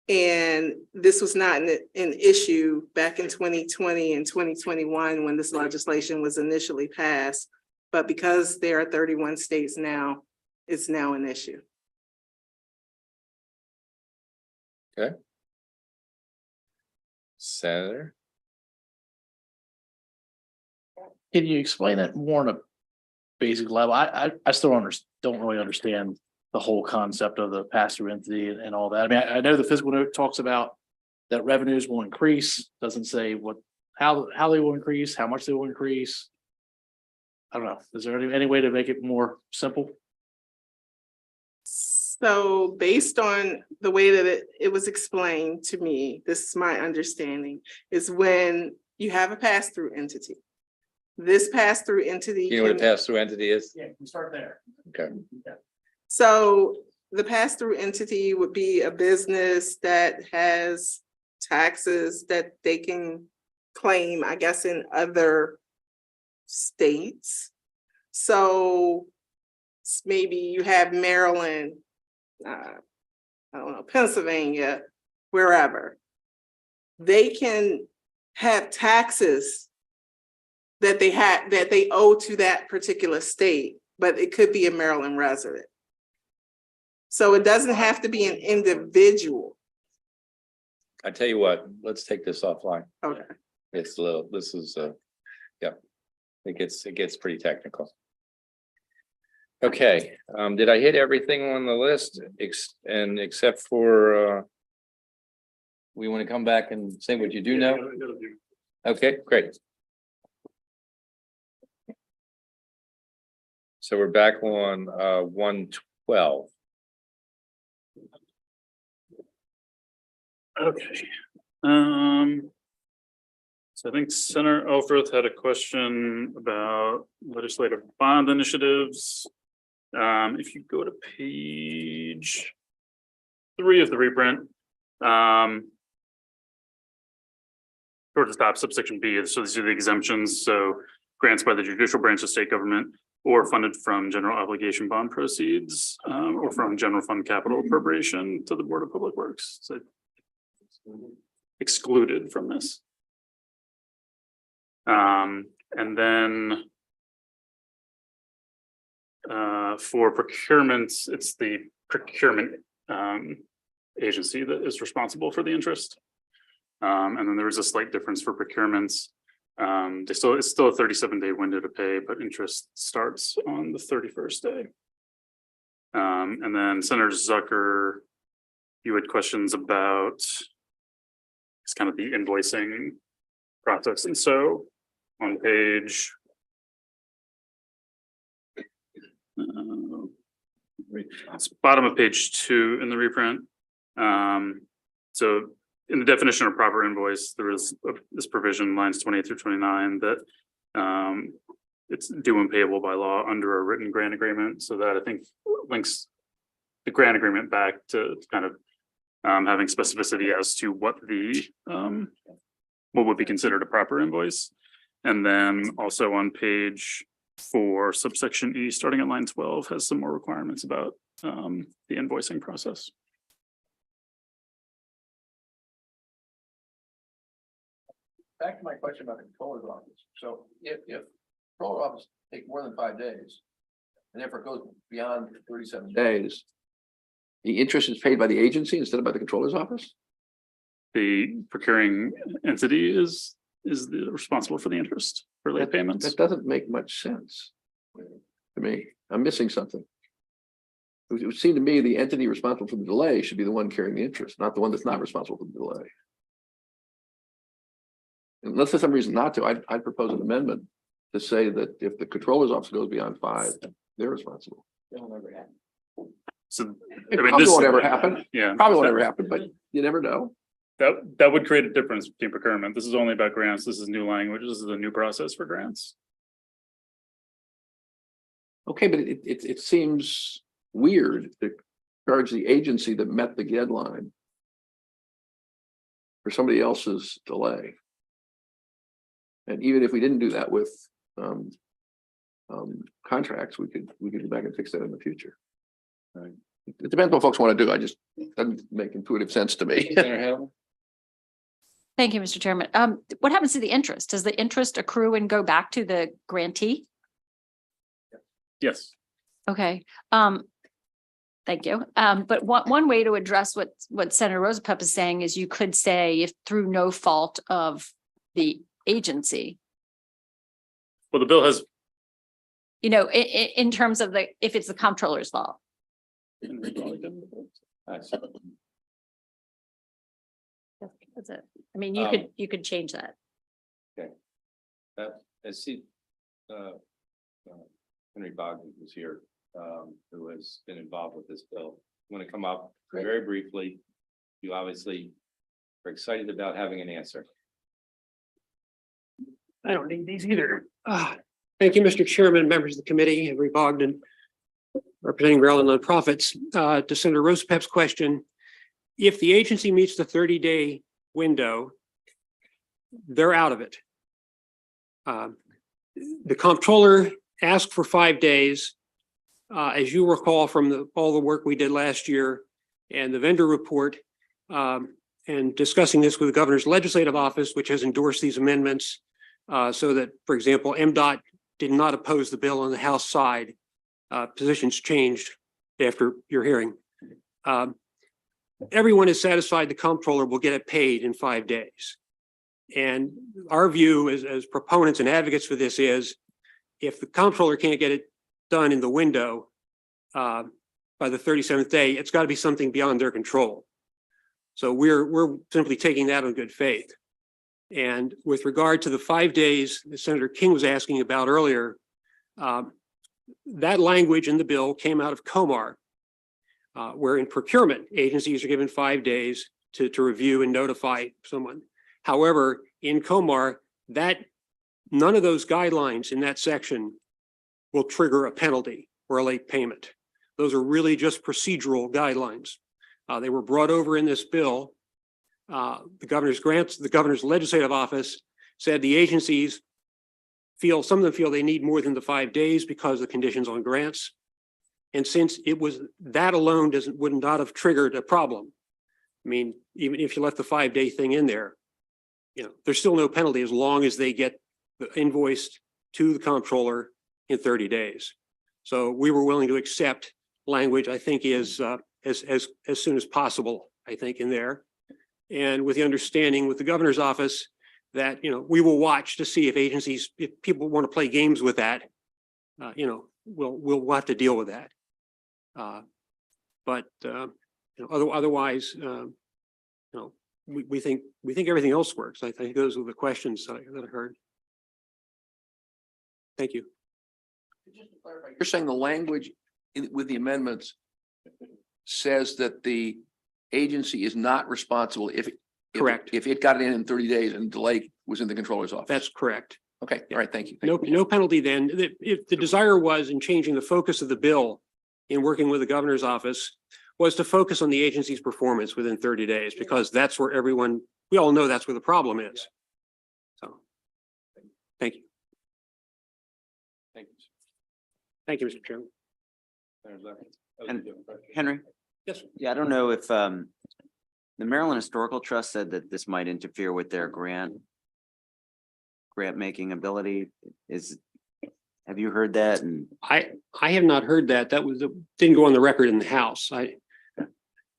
And this was not an issue back in 2020 and 2021 when this legislation was initially passed. But because there are 31 states now, it's now an issue. Okay. Senator. Can you explain it more on a basic level? I still don't really understand the whole concept of the pass-through entity and all that. I mean, I know the fiscal note talks about that revenues will increase, doesn't say how they will increase, how much they will increase. I don't know. Is there any way to make it more simple? So based on the way that it was explained to me, this is my understanding, is when you have a pass-through entity. This pass-through entity. You know what a pass-through entity is? Yeah, we start there. Okay. So the pass-through entity would be a business that has taxes that they can claim, I guess, in other states. So maybe you have Maryland, I don't know, Pennsylvania, wherever. They can have taxes that they owe to that particular state, but it could be a Maryland resident. So it doesn't have to be an individual. I tell you what, let's take this offline. Okay. It's a little, this is, yeah, it gets pretty technical. Okay, did I hit everything on the list except for, we want to come back and say what you do know? Okay, great. So we're back on 112. Okay. So I think Senator Elfreth had a question about legislative bond initiatives. If you go to page 3 of the reprint, towards the top, subsection B, so these are the exemptions. So grants by the judicial branch of state government or funded from general obligation bond proceeds, or from general fund capital appropriation to the Board of Public Works. So excluded from this. And then for procurements, it's the procurement agency that is responsible for the interest. And then there is a slight difference for procurements. It's still a 37-day window to pay, but interest starts on the 31st day. And then Senator Zucker, you had questions about it's kind of the invoicing process. And so on page it's bottom of page 2 in the reprint. So in the definition of proper invoice, there is this provision, lines 28 through 29, that it's due and payable by law under a written grant agreement. So that I think links the grant agreement back to kind of having specificity as to what would be considered a proper invoice. And then also on page 4, subsection E, starting at line 12, has some more requirements about the invoicing process. Back to my question about the controller's office. So if controller office take more than 5 days, and therefore it goes beyond 37 days, the interest is paid by the agency instead of by the controller's office? The procuring entity is responsible for the interest for late payments. That doesn't make much sense to me. I'm missing something. It would seem to me the entity responsible for the delay should be the one carrying the interest, not the one that's not responsible for the delay. Unless there's some reason not to, I'd propose an amendment to say that if the controller's office goes beyond 5, they're responsible. So It I mean, probably this- won't ever happen. Yeah. Probably won't ever happen, but you never know. That would create a difference between procurement. This is only about grants. This is new language. This is a new process for grants. Okay, but it seems weird to charge the agency that met the deadline for somebody else's delay. And even if we didn't do that with contracts, we could go back and fix that in the future. Right. It depends what folks want to do. It doesn't make intuitive sense to me. Thank you, Mr. Chairman. What happens to the interest? Does the interest accrue and go back to the grantee? Yes. Okay, thank you. But one way to address what Senator Rosenpep is saying is you could say if through no fault of the agency, Well, the bill has. you know, in terms of if it's the comptroller's fault. That's it. I mean, you could change that. I see, Henry Bogdan was here, who has been involved with this bill. Want to come up very briefly? You obviously are excited about having an answer. I don't need these either. Thank you, Mr. Chairman, members of the committee, Henry Bogdan, representing Maryland nonprofits. To Senator Rosepep's question, if the agency meets the 30-day window, they're out of it. The comptroller asked for 5 days. As you recall from all the work we did last year and the vendor report, and discussing this with the governor's legislative office, which has endorsed these amendments, so that, for example, MDOT did not oppose the bill on the House side. Positions changed after your hearing. Everyone is satisfied the comptroller will get it paid in 5 days. And our view as proponents and advocates for this is if the comptroller can't get it done in the window by the 37th day, it's got to be something beyond their control. So we're simply taking that on good faith. And with regard to the 5 days that Senator King was asking about earlier, that language in the bill came out of COMAR, where in procurement, agencies are given 5 days to review and notify someone. However, in COMAR, none of those guidelines in that section will trigger a penalty or a late payment. Those are really just procedural guidelines. They were brought over in this bill. The governor's legislative office said the agencies some of them feel they need more than the 5 days because of the conditions on grants. And since it was that alone would not have triggered a problem. I mean, even if you left the 5 day thing in there, there's still no penalty as long as they get the invoice to the comptroller in 30 days. So we were willing to accept language, I think, is as soon as possible, I think, in there. And with the understanding with the governor's office that, we will watch to see if people want to play games with that, we'll have to deal with that. Otherwise, we think everything else works. I think those are the questions that I heard. Thank you. Just to clarify, you're saying the language with the amendments says that the agency is not responsible if Correct. If it got it in 30 days and delay was in the controller's office. That's correct. Okay, all right, thank you. No penalty then. If the desire was in changing the focus of the bill in working with the governor's office was to focus on the agency's performance within 30 days, because that's where we all know that's where the problem is. So, thank you. Thank you. Thank you, Mr. Chairman. And Henry? Yes, sir. Yeah, I don't know if the Maryland Historical Trust said that this might interfere with their grant making ability. Have you heard that? And I have not heard that. That didn't go on the record in the House. I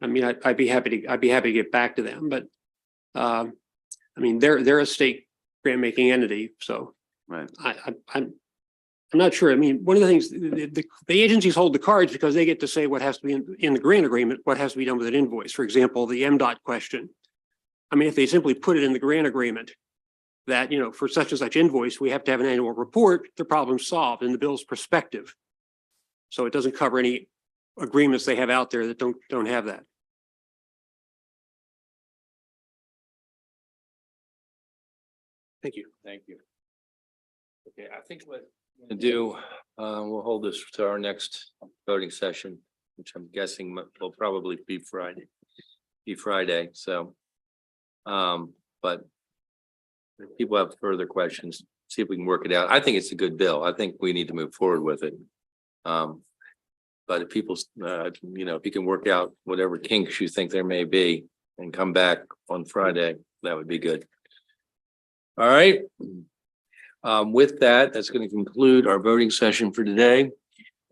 mean, I'd be happy to get back to them, but I mean, they're a state grant making entity, so right. I'm not sure. I mean, one of the things, the agencies hold the cards because they get to say what has to be in the grant agreement, what has to be done with an invoice. For example, the MDOT question. I mean, if they simply put it in the grant agreement that, you know, for such and such invoice, we have to have an annual report, the problem's solved in the bill's perspective. So it doesn't cover any agreements they have out there that don't have that. Thank you. Thank you. Okay, I think what we're gonna do, we'll hold this to our next voting session, which I'm guessing will probably be Friday, so. But if people have further questions, see if we can work it out. I think it's a good bill. I think we need to move forward with it. But if people, you know, if you can work out whatever kinks you think there may be and come back on Friday, that would be good. All right. With that, that's going to conclude our voting session for today.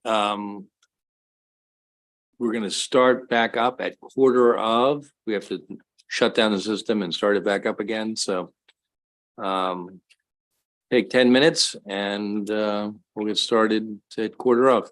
We're going to start back up at 1:15. We have to shut down the system and start it back up again. So take 10 minutes and we'll get started at 1:15.